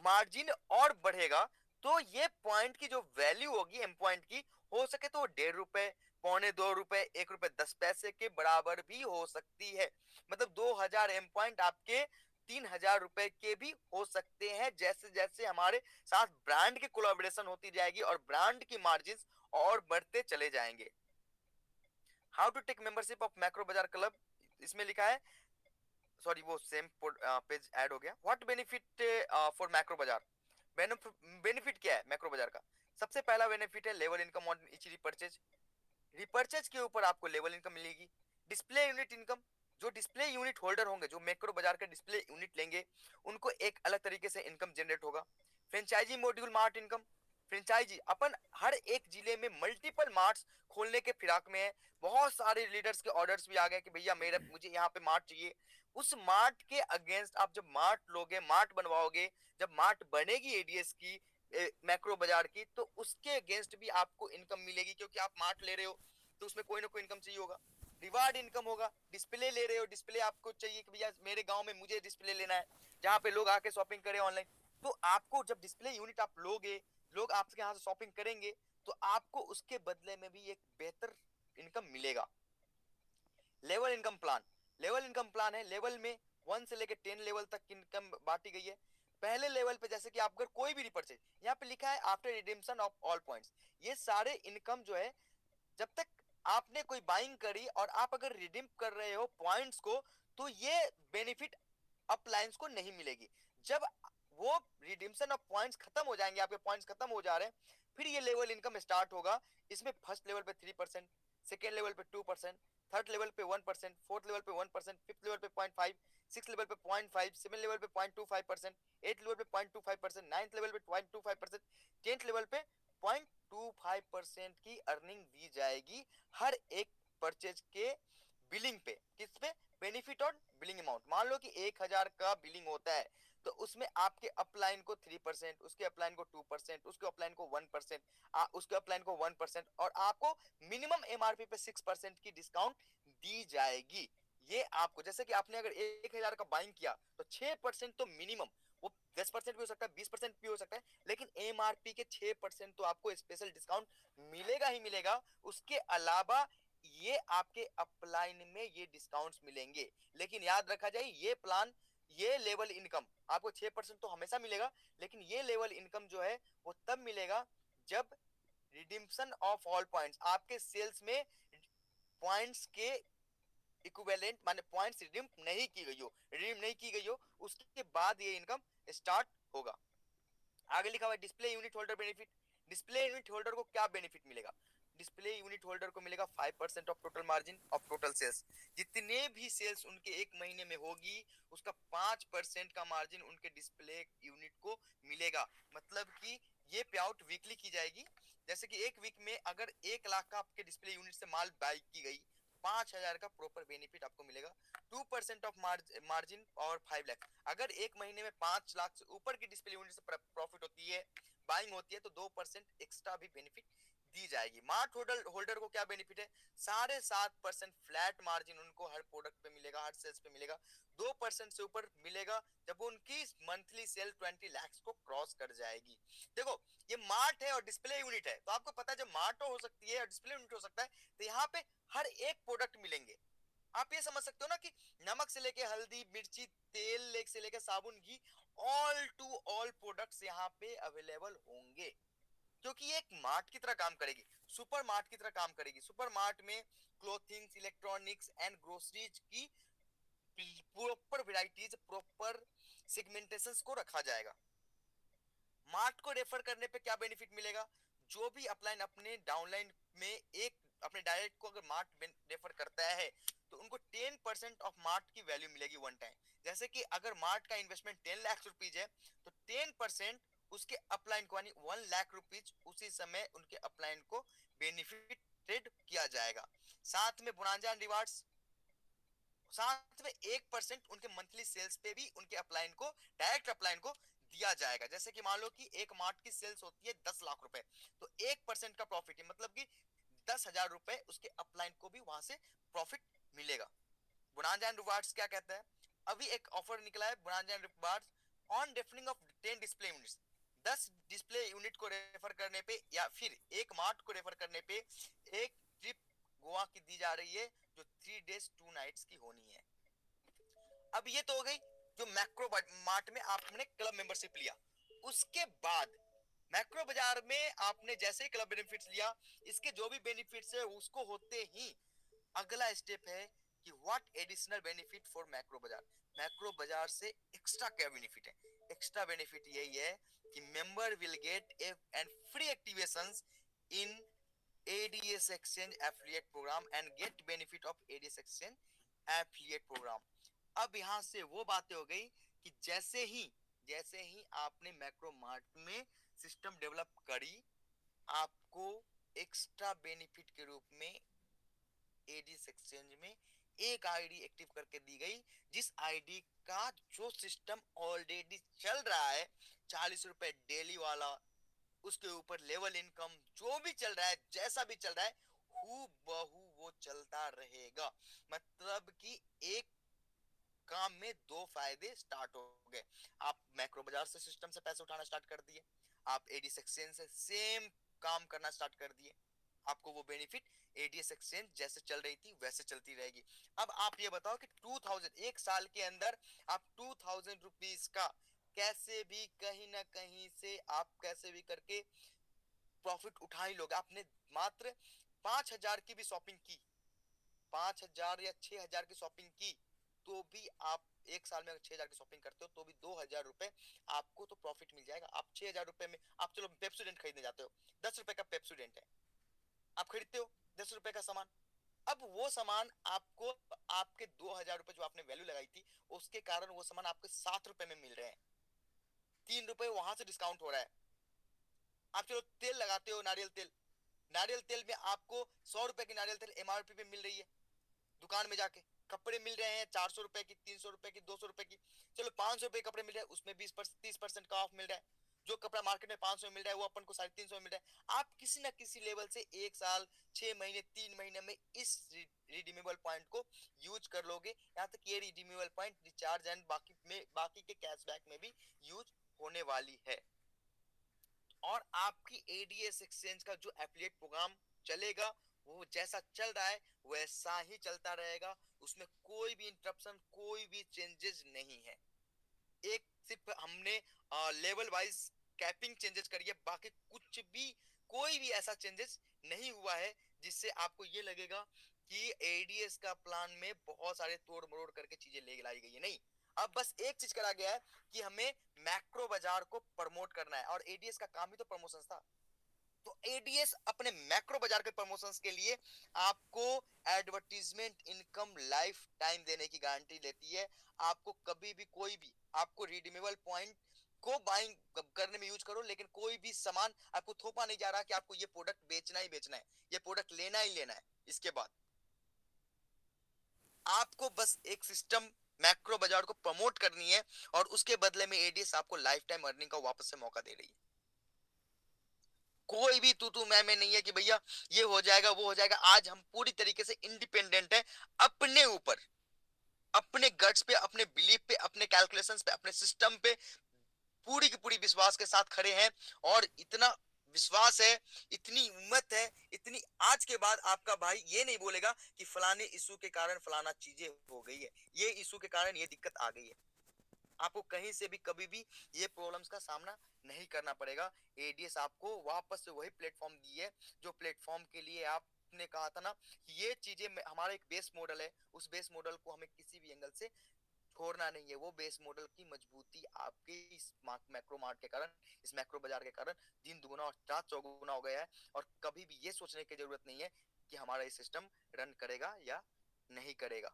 मार्जिन और बढ़ेगा, तो ये पॉइंट की जो वैल्यू होगी एम पॉइंट की, हो सके तो 1.5 रुपए, 1.25 रुपए, 1 रुपए 10 पैसे के बराबर भी हो सकती है। मतलब 2,000 एम पॉइंट आपके 3,000 रुपए के भी हो सकते हैं, जैसे जैसे हमारे साथ ब्रांड की कोलैबोरेशन होती जाएगी और ब्रांड की मार्जिन और बढ़ते चले जाएंगे। How to take membership of macro Bazaar club, इसमें लिखा है, सॉरी वो सेम पेज ऐड हो गया। व्हाट बेनिफिट फॉर मैक्रो बाजार। बेनिफिट क्या है मैक्रो बाजार का? सबसे पहला बेनिफिट है level income on each repurchase. Repurchase के ऊपर आपको लेवल इनकम मिलेगी। डिस्प्ले यूनिट इनकम, जो डिस्प्ले यूनिट होल्डर होंगे, जो मैक्रो बाजार के डिस्प्ले यूनिट लेंगे, उनको एक अलग तरीके से इनकम जनरेट होगा। Franchisee module mart income. Franchisee अपन हर एक जिले में मल्टीपल मार्ट्स खोलने के फिराक में है। बहुत सारे लीडर्स के ऑर्डर्स भी आ गए कि भैया मुझे यहाँ पे मार्ट चाहिए। उस मार्ट के अगेंस्ट आप जब मार्ट लोगे, मार्ट बनवाओगे, जब मार्ट बनेगी एडीएस की, मैक्रो बाजार की, तो उसके अगेंस्ट भी आपको इनकम मिलेगी, क्योंकि आप मार्ट ले रहे हो तो उसमें कोई ना कोई इनकम चाहिए होगा। रिवार्ड इनकम होगा। डिस्प्ले ले रहे हो, डिस्प्ले आपको चाहिए कि भैया मेरे गांव में मुझे डिस्प्ले लेना है जहाँ पे लोग आके शॉपिंग करें ऑनलाइन, तो आपको जब डिस्प्ले यूनिट आप लोगे, लोग आपके यहाँ से शॉपिंग करेंगे, तो आपको उसके बदले में भी एक बेहतर इनकम मिलेगा। Level income plan. Level income plan है, लेवल में 1 से लेकर 10 लेवल तक इनकम बांटी गई है। पहले लेवल पे जैसे कि आप अगर कोई भी रिपर्चेज, यहाँ पे लिखा है after redemption of all points, ये सारे इनकम जो है, जब तक आपने कोई बाइंग करी और आप अगर रिडीम कर रहे हो पॉइंट्स को, तो ये बेनिफिट अपलायंस को नहीं मिलेगी। जब वो रिडीम्शन ऑफ पॉइंट्स खत्म हो जाएंगे, आपके पॉइंट्स खत्म हो जा रहे हैं, फिर ये लेवल इनकम स्टार्ट होगा। इसमें फर्स्ट लेवल पे 3%, सेकेंड लेवल पे 2%, थर्ड लेवल पे 1%, फोर्थ लेवल पे 1%, फिफ्थ लेवल पे 0.5, सिक्स लेवल पे 0.5, सेवन लेवल पे 0.25%, एट लेवल पे 0.25%, नाइन्थ लेवल पे 0.25%, टेंथ लेवल पे 0.25% की अर्निंग दी जाएगी हर एक परचेज के बिलिंग पे। किस पे? बेनिफिट और बिलिंग अमाउंट। मान लो कि 1,000 का बिलिंग होता है, तो उसमें आपके अपलाइन को 3%, उसके अपलाइन को 2%, उसके अपलाइन को 1%, उसके अपलाइन को 1%, और आपको मिनिमम एमआरपी पे 6% की डिस्काउंट दी जाएगी। ये आपको, जैसे कि आपने अगर 1,000 का बाइंग किया तो 6% तो मिनिमम, वो 10% भी हो सकता है, 20% भी हो सकता है, लेकिन एमआरपी के 6% तो आपको स्पेशल डिस्काउंट मिलेगा ही मिलेगा। उसके अलावा ये आपके अपलाइन में ये डिस्काउंट्स मिलेंगे। लेकिन याद रखा जाए, ये प्लान, ये लेवल इनकम आपको 6% तो हमेशा मिलेगा, लेकिन ये लेवल इनकम जो है वो तब मिलेगा जब रिडीम्पशन ऑफ ऑल पॉइंट्स, आपके सेल्स में पॉइंट्स के इक्विवेलेंट माने पॉइंट्स रिडीम नहीं की गई हो, रिडीम नहीं की गई हो, उसके बाद ये इनकम स्टार्ट होगा। आगे लिखा हुआ है display unit holder benefit. Display unit holder को क्या बेनिफिट मिलेगा? डिस्प्ले यूनिट होल्डर को मिलेगा 5% off total margin of total sales. जितने भी सेल्स उनके एक महीने में होगी उसका 5% का मार्जिन उनके डिस्प्ले यूनिट को मिलेगा। मतलब कि ये पे आउट वीकली की जाएगी। जैसे कि एक वीक में अगर 1 लाख का आपके डिस्प्ले यूनिट से माल बाई की गई, 5,000 का प्रॉपर बेनिफिट आपको मिलेगा। 2% ऑफ मार्जिन और 5 लाख। अगर एक महीने में 5 लाख से ऊपर की डिस्प्ले यूनिट से प्रॉफिट होती है, बाइंग होती है, तो 2% एक्स्ट्रा भी बेनिफिट दी जाएगी। मार्ट होल्डर को क्या बेनिफिट है? 7.5% फ्लैट मार्जिन उनको हर प्रोडक्ट पे मिलेगा, हर सेल्स पे मिलेगा। 2% से ऊपर मिलेगा जब उनकी मंथली सेल 20 लाख को क्रॉस कर जाएगी। देखो ये मार्ट है और डिस्प्ले यूनिट है, तो आपको पता है जब मार्ट हो सकती है और डिस्प्ले यूनिट हो सकता है, तो यहाँ पे हर एक प्रोडक्ट मिलेंगे। आप ये समझ सकते हो ना कि नमक से लेके हल्दी, मिर्ची, तेल से लेके साबुन, घी, ऑल टू ऑल प्रोडक्ट्स यहाँ पे अवेलेबल होंगे। क्योंकि ये एक मार्ट की तरह काम करेगी, सुपर मार्ट की तरह काम करेगी। सुपर मार्ट में क्लोथिंग्स, इलेक्ट्रॉनिक्स एंड ग्रोसरीज की प्रॉपर वैरायटीज, प्रॉपर सेगमेंटेशंस को रखा जाएगा। मार्ट को रेफर करने पे क्या बेनिफिट मिलेगा? जो भी अपलाइन अपने डाउनलाइन में एक अपने डायरेक्ट को अगर मार्ट रेफर करता है तो उनको 10% ऑफ मार्ट की वैल्यू मिलेगी वन टाइम। जैसे कि अगर मार्ट का इन्वेस्टमेंट 10 लाख रुपीज है तो 10% उसके अपलाइन को यानी 1 लाख रुपीज उसी समय उनके अपलाइन को बेनिफिटेड किया जाएगा। साथ में बोनांजा एंड रिवार्ड्स, साथ में 1% उनके मंथली सेल्स पे भी उनके अपलाइन को, डायरेक्ट अपलाइन को दिया जाएगा। जैसे कि मान लो कि एक मार्ट की सेल्स होती है 10 लाख रुपए, तो 1% का प्रॉफिट है, मतलब कि 10,000 रुपए उसके अपलाइन को भी वहां से प्रॉफिट मिलेगा। बोनांजा एंड रिवार्ड्स क्या कहता है? अभी एक ऑफर निकला है bonanza and rewards on referring of 10 display units. 10 display unit को रेफर करने पे या फिर एक मार्ट को रेफर करने पे एक ट्रिप गोवा की दी जा रही है जो 3 डेज 2 नाइट्स की होनी है। अब ये तो हो गई जो मैक्रो मार्ट में आपने क्लब मेंबरशिप लिया। उसके बाद मैक्रो बाजार में आपने जैसे ही क्लब बेनिफिट्स लिया, इसके जो भी बेनिफिट्स है उसको होते ही अगला स्टेप है कि what additional benefit for macro बाजार। मैक्रो बाजार से एक्स्ट्रा क्या बेनिफिट है? एक्स्ट्रा बेनिफिट यही है कि member will get and free activations in ADS Exchange Affiliate Program and get benefit of ADS Exchange Affiliate Program। अब यहाँ से वो बातें हो गई कि जैसे ही आपने मैक्रो मार्ट में सिस्टम डेवलप करी, आपको एक्स्ट्रा बेनिफिट के रूप में ADS एक्सचेंज में एक आईडी एक्टिव करके दी गई, जिस आईडी का जो सिस्टम ऑलरेडी चल रहा है 40 रुपए डेली वाला, उसके ऊपर लेवल इनकम जो भी चल रहा है, जैसा भी चल रहा है, हूबहू वो चलता रहेगा। मतलब कि एक काम में दो फायदे स्टार्ट हो गए। आप मैक्रो बाजार से सिस्टम से पैसे उठाना स्टार्ट कर दिए, आप एडीएस एक्सचेंज से सेम काम करना स्टार्ट कर दिए। आपको वो बेनिफिट एडीएस एक्सचेंज जैसे चल रही थी वैसे चलती रहेगी। अब आप ये बताओ कि 2000 एक साल के अंदर आप 2000 रुपीज का कैसे भी कहीं ना कहीं से आप कैसे भी करके प्रॉफिट उठा ही लोगे। आपने मात्र 5,000 की भी शॉपिंग की, 5,000 या 6,000 की शॉपिंग की, तो भी आप एक साल में अगर 6,000 की शॉपिंग करते हो तो भी 2,000 रुपए आपको तो प्रॉफिट मिल जाएगा। आप 6,000 रुपए में आप चलो पेप्सोडेंट खरीदने जाते हो, 10 रुपए का पेप्सोडेंट है, आप खरीदते हो 10 रुपए का सामान। अब वो सामान आपको आपके 2,000 रुपए जो आपने वैल्यू लगाई थी उसके कारण वो सामान आपको 7 रुपए में मिल रहे हैं, 3 रुपए वहां से डिस्काउंट हो रहा है। आप चलो तेल लगाते हो, नारियल तेल, नारियल तेल में आपको 100 रुपए की नारियल तेल एमआरपी पे मिल रही है दुकान में जाके। कपड़े मिल रहे हैं 400 रुपए की, 300 रुपए की, 200 रुपए की, चलो 500 रुपए कपड़े मिल रहे हैं, उसमें 30% का ऑफ मिल रहा है। जो कपड़ा मार्केट में 500 मिल रहा है वो अपन को 350 में मिल रहा है। आप किसी ना किसी लेवल से एक साल, 6 महीने, 3 महीने में इस रिडीमेबल पॉइंट को यूज कर लोगे। यहाँ तक ये रिडीमेबल पॉइंट रिचार्ज एंड बाकी के कैशबैक में भी यूज होने वाली है। और आपकी एडीएस एक्सचेंज का जो एफिलिएट प्रोग्राम चलेगा वो जैसा चल रहा है वैसा ही चलता रहेगा, उसमें कोई भी इंटरप्शन, कोई भी चेंजेस नहीं है। एक सिर्फ हमने लेवल वाइज कैपिंग चेंजेस करी है, बाकी कुछ भी कोई भी ऐसा चेंजेस नहीं हुआ है जिससे आपको ये लगेगा कि एडीएस का प्लान में बहुत सारे तोड़ मरोड़ करके चीजें ले लाई गई है। नहीं, अब बस एक चीज करा गया है कि हमें मैक्रो बाजार को प्रमोट करना है, और एडीएस का काम ही तो प्रमोशन था। तो एडीएस अपने मैक्रो बाजार के प्रमोशंस के लिए आपको एडवर्टीजमेंट इनकम लाइफ टाइम देने की गारंटी लेती है। आपको कभी भी कोई भी आपको रिडीमेबल पॉइंट को बाइंग करने में यूज करो, लेकिन कोई भी सामान आपको थोपा नहीं जा रहा कि आपको ये प्रोडक्ट बेचना ही बेचना है, ये प्रोडक्ट लेना ही लेना है। इसके बाद आपको बस एक सिस्टम मैक्रो बाजार को प्रमोट करनी है, और उसके बदले में एडीएस आपको लाइफ टाइम अर्निंग का वापस से मौका दे रही है। कोई भी तू मैं नहीं है कि भैया ये हो जाएगा वो हो जाएगा। आज हम पूरी तरीके से इंडिपेंडेंट है अपने ऊपर, अपने गट्स पे, अपने बिलीफ पे, अपने कैलकुलेशंस पे, अपने सिस्टम पे पूरी की पूरी विश्वास के साथ खड़े हैं। और इतना विश्वास है, इतनी हिम्मत है, इतनी आज के बाद आपका भाई ये नहीं बोलेगा कि फलाने इशू के कारण फलाना चीजें हो गई है, ये इशू के कारण ये दिक्कत आ गई है। आपको कहीं से भी कभी भी ये प्रॉब्लम्स का सामना नहीं करना पड़ेगा। एडीएस आपको वापस से वही प्लेटफॉर्म दी है जो प्लेटफॉर्म के लिए आपने कहा था ना, ये चीजें हमारा एक बेस मॉडल है, उस बेस मॉडल को हमें किसी भी एंगल से छोड़ना नहीं है। वो बेस मॉडल की मजबूती आपके इस मैक्रो मार्ट के कारण, इस मैक्रो बाजार के कारण दिन दुगुना और रात चौगुना हो गया है। और कभी भी ये सोचने की जरूरत नहीं है कि हमारा ये सिस्टम रन करेगा या नहीं करेगा।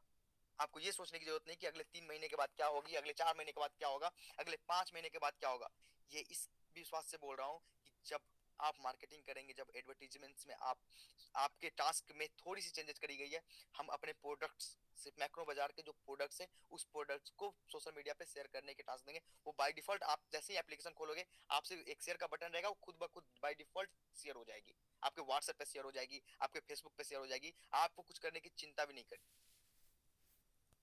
आपको ये सोचने की जरूरत नहीं कि अगले 3 महीने के बाद क्या होगी, अगले 4 महीने के बाद क्या होगा, अगले 5 महीने के बाद क्या होगा। ये इस विश्वास से बोल रहा हूँ कि जब आप मार्केटिंग करेंगे, जब एडवर्टीजमेंट्स में आपके टास्क में थोड़ी सी चेंजेस करी गई है, हम अपने प्रोडक्ट्स से मैक्रो बाजार के जो प्रोडक्ट्स है उस प्रोडक्ट्स को सोशल मीडिया पे शेयर करने के टास्क देंगे। वो बाय डिफॉल्ट आप जैसे ही एप्लीकेशन खोलोगे आपसे एक शेयर का बटन रहेगा, वो खुद ब खुद बाय डिफॉल्ट शेयर हो जाएगी, आपके व्हाट्सएप पे शेयर हो जाएगी, आपके फेसबुक पे शेयर हो जाएगी। आपको कुछ करने की चिंता भी नहीं करनी।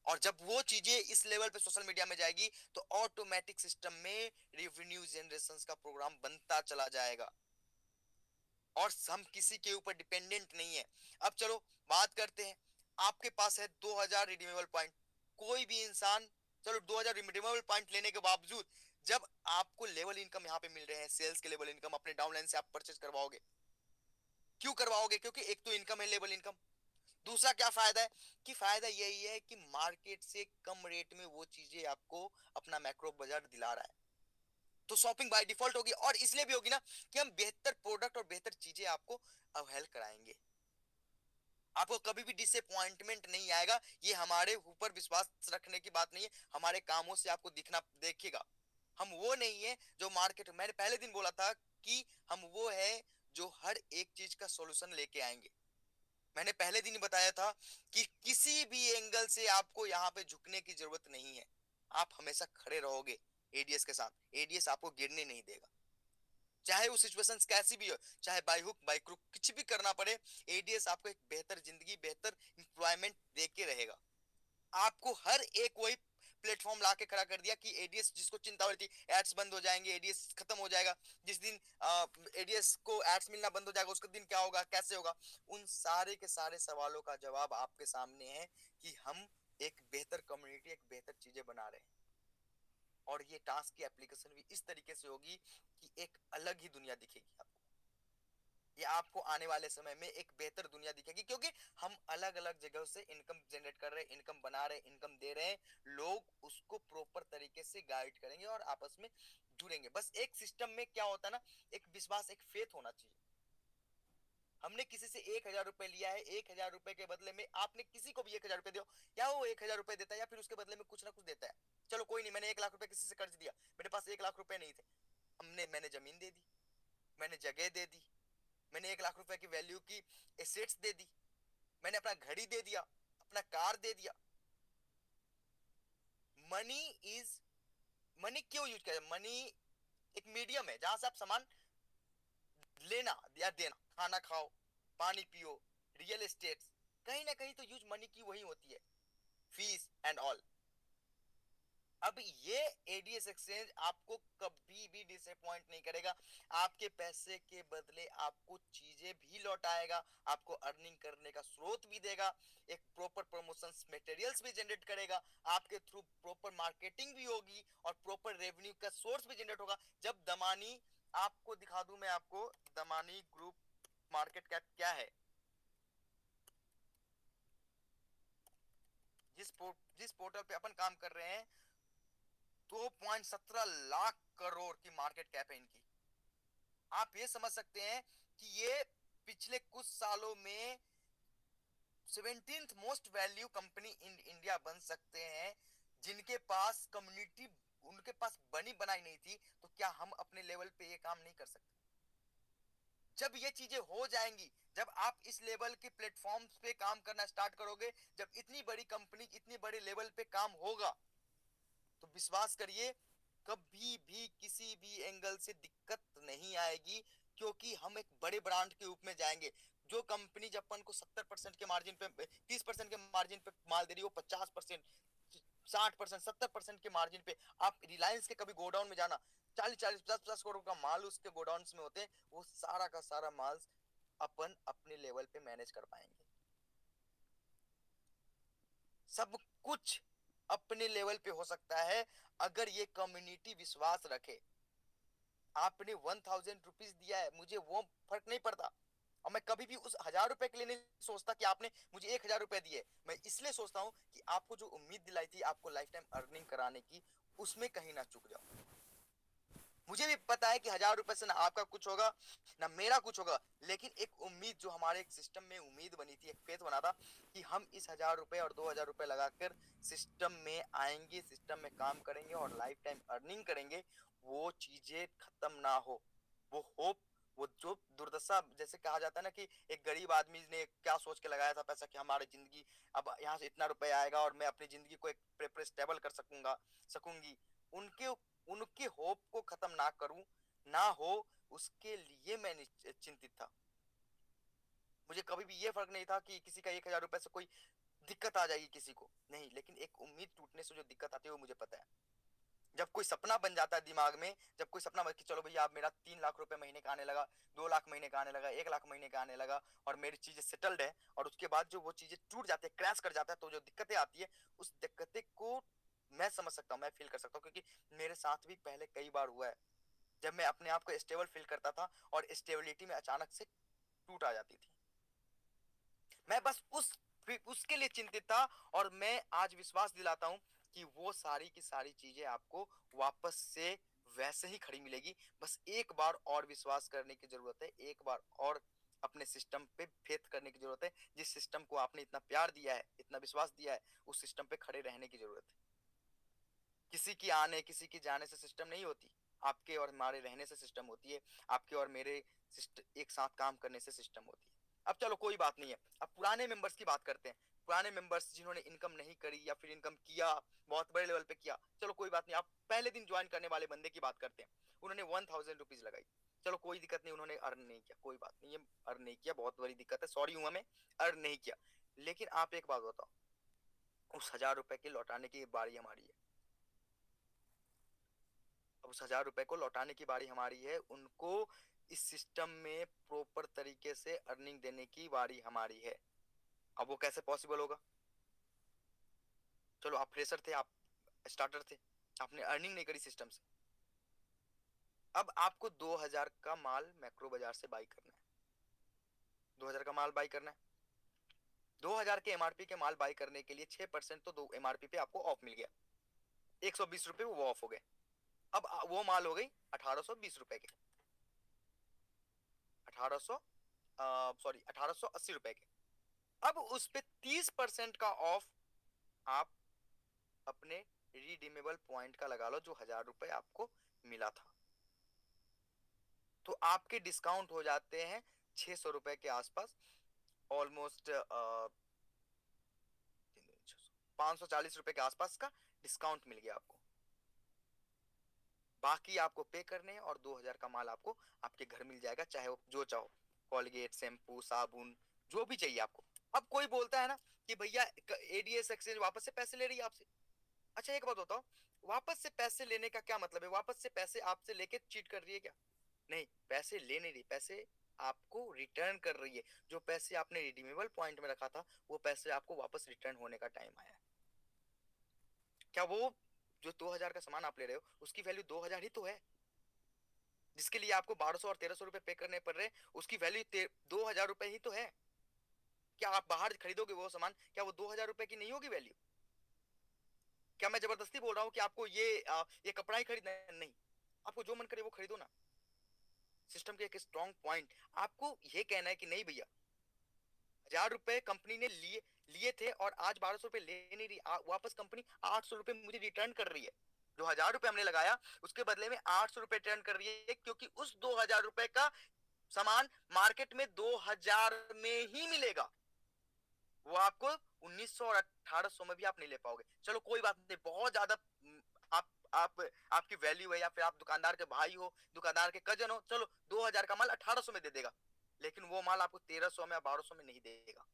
और जब वो चीजें इस लेवल पे सोशल मीडिया में जाएगी तो ऑटोमेटिक सिस्टम में रेवेन्यू जनरेशन का प्रोग्राम बनता चला जाएगा, और हम किसी के ऊपर डिपेंडेंट नहीं है। अब चलो बात करते हैं, आपके पास है 2000 रिडीमेबल पॉइंट। कोई भी इंसान, चलो 2000 रिडीमेबल पॉइंट लेने के बावजूद जब आपको लेवल इनकम यहाँ पे मिल रहे हैं, सेल्स के लेवल इनकम अपने डाउनलाइन से आप परचेज करवाओगे। क्यों करवाओगे? क्योंकि एक तो इनकम है, लेवल इनकम। दूसरा क्या फायदा है कि फायदा यही है कि मार्केट से कम रेट में वो चीजें आपको अपना मैक्रो बाजार दिला रहा है, तो शॉपिंग बाय डिफॉल्ट होगी। और इसलिए भी होगी ना कि हम बेहतर प्रोडक्ट और बेहतर चीजें आपको अवेल कराएंगे। आपको कभी भी डिसअपॉइंटमेंट नहीं आएगा। ये हमारे ऊपर विश्वास रखने की बात नहीं है, हमारे कामों से आपको दिखना देखेगा। हम वो नहीं है जो मार्केट, मैंने पहले दिन बोला था कि हम वो है जो हर एक चीज का सॉल्यूशन लेके आएंगे। मैंने पहले दिन बताया था कि किसी भी एंगल से आपको यहाँ पे झुकने की जरूरत नहीं है, आप हमेशा खड़े रहोगे एडीएस के साथ। एडीएस आपको गिरने नहीं देगा, चाहे वो सिचुएशन कैसी भी हो, चाहे बाय हुक बाय क्रुक कुछ भी करना पड़े, एडीएस आपको एक बेहतर जिंदगी, बेहतर एम्प्लॉयमेंट देके रहेगा। आपको हर एक वही प्लेटफॉर्म लाके खड़ा कर दिया कि एडीएस जिसको चिंता हो रही थी एड्स बंद हो जाएंगे, एडीएस खत्म हो जाएगा, जिस दिन एडीएस को एड्स मिलना बंद हो जाएगा उसके दिन क्या होगा, कैसे होगा, उन सारे के सारे सवालों का जवाब आपके सामने है कि हम एक बेहतर कम्युनिटी, एक बेहतर चीजें बना रहे हैं। और ये टास्क की एप्लीकेशन भी इस तरीके से होगी कि एक अलग ही दुनिया दिखेगी आपको। ये आपको आने वाले समय में एक बेहतर दुनिया दिखेगी, क्योंकि हम अलग अलग जगह से इनकम जनरेट कर रहे हैं, इनकम बना रहे हैं, इनकम दे रहे हैं। लोग उसको प्रॉपर तरीके से गाइड करेंगे और आपस में जुड़ेंगे। बस एक सिस्टम में क्या होता है ना, एक विश्वास, एक फेथ होना चाहिए। हमने किसी से 1000 रुपए लिया है, 1000 रुपए के बदले में आपने किसी को भी 1000 रुपए दो, या वो 1000 रुपए देता है या फिर उसके बदले में कुछ ना कुछ देता है। चलो कोई नहीं, मैंने 1 लाख रुपए किसी से कर्ज दिया, मेरे पास 1 लाख रुपए नहीं थे, मैंने जमीन दे दी, मैंने जगह दे दी, मैंने 1 लाख रुपए की वैल्यू की एसेट्स दे दी, मैंने अपना घड़ी दे दिया, अपना कार दे दिया। मनी इज, मनी क्यों यूज किया? मनी एक मीडियम है जहां से आप सामान लेना या देना, खाना खाओ, पानी पियो, रियल एस्टेट, कहीं ना कहीं तो यूज मनी की वही होती है, फीस एंड ऑल। अब ये एडीएस एक्सचेंज आपको कभी भी डिसअपॉइंट नहीं करेगा। आपके पैसे के बदले आपको चीजें भी लौटाएगा, आपको अर्निंग करने का स्रोत भी देगा, एक प्रॉपर प्रमोशंस मटेरियल्स भी जनरेट करेगा, आपके थ्रू प्रॉपर मार्केटिंग भी होगी और प्रॉपर रेवेन्यू का सोर्स भी जनरेट होगा। जब दमानी आपको दिखा दूं मैं आपको दमानी ग्रुप मार्केट कैप क्या है। जिस पोर्टल पे अपन काम कर रहे हैं 2.17 लाख करोड़ की मार्केट कैप है इनकी। आप ये समझ सकते हैं कि ये पिछले कुछ सालों में 17th most value company in India बन सकते हैं, जिनके पास कम्युनिटी उनके पास बनी बनाई नहीं थी। तो क्या हम अपने लेवल पे ये काम नहीं कर सकते? जब ये चीजें हो जाएंगी, जब आप इस लेवल के प्लेटफॉर्म्स पे काम करना स्टार्ट करोगे, जब इतनी बड़ी कंपनी इतनी बड़े लेवल पे काम होगा, तो विश्वास करिए कभी भी किसी भी एंगल से दिक्कत नहीं आएगी, क्योंकि हम एक बड़े ब्रांड के रूप में जाएंगे। जो कंपनी जब अपन को 70% के मार्जिन पे 30% के मार्जिन पे माल दे रही हो, 50% 60% 70% के मार्जिन पे, आप रिलायंस के कभी गोडाउन में जाना, 40-40 50-50 करोड़ का माल उसके गोडाउन में होते हैं, वो सारा का सारा माल अपन अपने लेवल पे मैनेज कर पाएंगे। सब कुछ अपने लेवल पे हो सकता है अगर ये कम्युनिटी विश्वास रखे। आपने 1000 रुपीज दिया है, मुझे वो फर्क नहीं पड़ता, और मैं कभी भी उस 1000 रुपए के लिए नहीं सोचता कि आपने मुझे 1000 रुपए दिए। मैं इसलिए सोचता हूँ कि आपको जो उम्मीद दिलाई थी आपको लाइफ टाइम अर्निंग कराने की, उसमें कहीं ना चूक जाओ। मुझे भी पता है कि 1000 रुपए से ना आपका कुछ होगा ना मेरा कुछ होगा, लेकिन एक उम्मीद जो हमारे एक सिस्टम में उम्मीद बनी थी, एक फेथ बना था कि हम इस 1000 रुपए और 2000 रुपए लगाकर सिस्टम में आएंगे, सिस्टम में काम करेंगे और लाइफ टाइम अर्निंग करेंगे, वो चीजें खत्म ना हो। वो होप, वो जो दुर्दशा, जैसे कहा जाता है ना कि एक गरीब आदमी ने क्या सोच के लगाया था पैसा कि हमारी जिंदगी अब यहाँ से इतना रुपए आएगा और मैं अपनी जिंदगी को एक स्टेबल कर सकूंगी, उनके उनके होप को खत्म ना करूं, ना हो, उसके लिए मैं चिंतित था। मुझे कभी भी ये फर्क नहीं था कि किसी का 1000 रुपए से कोई दिक्कत आ जाएगी किसी को, नहीं, लेकिन एक उम्मीद टूटने से जो दिक्कत आती है वो मुझे पता है। जब कोई सपना बन जाता है दिमाग में, जब कोई सपना बन कि चलो भैया अब मेरा 3 लाख रुपए महीने का आने लगा, 2 लाख महीने का आने लगा, 1 लाख महीने का आने लगा, और मेरी चीजें सेटल्ड है, और उसके बाद जो वो चीजें टूट जाती है, क्रैश कर जाता है, तो जो दिक्कतें आती है, उस दिक्कतें को मैं समझ सकता हूँ, मैं फील कर सकता हूँ, क्योंकि मेरे साथ भी पहले कई बार हुआ है जब मैं अपने आप को स्टेबल फील करता था और स्टेबिलिटी में अचानक से टूट आ जाती थी। मैं बस उसके लिए चिंतित था, और मैं आज विश्वास दिलाता हूं कि वो सारी की सारी चीजें आपको वापस से वैसे ही खड़ी मिलेगी। बस एक बार और विश्वास करने की जरूरत है, एक बार और अपने सिस्टम पे फेथ करने की जरूरत है। जिस सिस्टम को आपने इतना प्यार दिया है, इतना विश्वास दिया है, उस सिस्टम पे खड़े रहने की जरूरत है। किसी की आने किसी की जाने से सिस्टम नहीं होती, आपके और हमारे रहने से सिस्टम होती है, आपके और मेरे एक साथ काम करने से सिस्टम होती है। अब चलो कोई बात नहीं है, अब पुराने मेंबर्स की बात करते हैं। पुराने मेंबर्स जिन्होंने इनकम नहीं करी या फिर इनकम किया, बहुत बड़े लेवल पे किया, चलो कोई बात नहीं, आप पहले दिन ज्वाइन करने वाले बंदे की बात करते हैं। उन्होंने 1000 रुपीज लगाई, चलो कोई दिक्कत नहीं, उन्होंने अर्न नहीं किया, कोई बात नहीं, ये अर्न नहीं किया, बहुत बड़ी दिक्कत है, सॉरी हूं मैं, अर्न नहीं किया। लेकिन आप एक बात बताओ, उस 1000 रुपए के लौटाने की बारी हमारी है। अब उस 1000 रुपए को लौटाने की बारी हमारी है, उनको इस सिस्टम में प्रॉपर तरीके से अर्निंग देने की बारी हमारी है। अब वो कैसे पॉसिबल होगा? चलो आप फ्रेशर थे, आप स्टार्टर थे, आपने अर्निंग नहीं करी सिस्टम से। अब आपको 2000 का माल मैक्रो बाजार से बाई करना है, 2000 का माल बाई करना है। 2000 के एमआरपी के माल बाई करने के लिए 6% तो दो एमआरपी पे आपको ऑफ मिल गया, 120 रुपए वो ऑफ हो गए। अब वो माल हो गई 1820 रुपए के, 1800 सॉरी 1880 रुपए के। अब उस पे 30% का ऑफ आप अपने रिडीमेबल पॉइंट का लगा लो, जो 1000 रुपए आपको मिला था, तो आपके डिस्काउंट हो जाते हैं 600 रुपए के आसपास, ऑलमोस्ट 540 रुपए के आसपास का डिस्काउंट मिल गया आपको। बाकी आपको पे करने हैं और 2000 का माल आपको आपके घर मिल जाएगा, चाहे वो जो चाहो, कॉलगेट, शैम्पू, साबुन, जो भी चाहिए आपको। अब कोई बोलता है ना कि भैया एडीएस एक्सचेंज वापस से पैसे ले रही है आपसे। अच्छा एक बात बताओ, वापस से पैसे लेने का क्या मतलब है? वापस से पैसे आपसे लेके चीट कर रही है क्या? नहीं, पैसे ले नहीं रही, पैसे आपको रिटर्न कर रही है। जो पैसे आपने रिडीमेबल पॉइंट में रखा था, वो पैसे आपको वापस रिटर्न होने का टाइम आया है। क्या वो जो 2000 का सामान आप ले रहे हो उसकी वैल्यू 2000 ही तो है, जिसके लिए आपको 1200 और 1300 रुपए पे करने पड़ रहे, उसकी वैल्यू 2000 रुपए ही तो है। क्या आप बाहर खरीदोगे वो सामान, क्या वो 2000 रुपए की नहीं होगी वैल्यू? क्या मैं जबरदस्ती बोल रहा हूँ कि आपको ये कपड़ा ही खरीदना है? नहीं, आपको जो मन करे वो खरीदो ना। सिस्टम के एक स्ट्रॉन्ग पॉइंट, आपको ये कहना है कि नहीं भैया 1000 रुपए कंपनी ने लिए लिए थे और आज 1200 रुपए ले नहीं रही, वापस कंपनी 800 रुपए मुझे रिटर्न कर रही है। जो 1000 रुपए हमने लगाया उसके बदले में 800 रुपए रिटर्न कर रही है, क्योंकि उस 2000 रुपए का सामान मार्केट में 2000 में ही मिलेगा। वो आपको 1900 और 1800 में भी आप नहीं ले पाओगे। चलो कोई बात नहीं, बहुत ज्यादा आप आप आपकी वैल्यू है, या फिर आप दुकानदार के भाई हो, दुकानदार के कजन हो, चलो 2000 का माल 1800 में दे देगा, लेकिन वो माल आपको 1300 में या 1200 में नहीं देगा।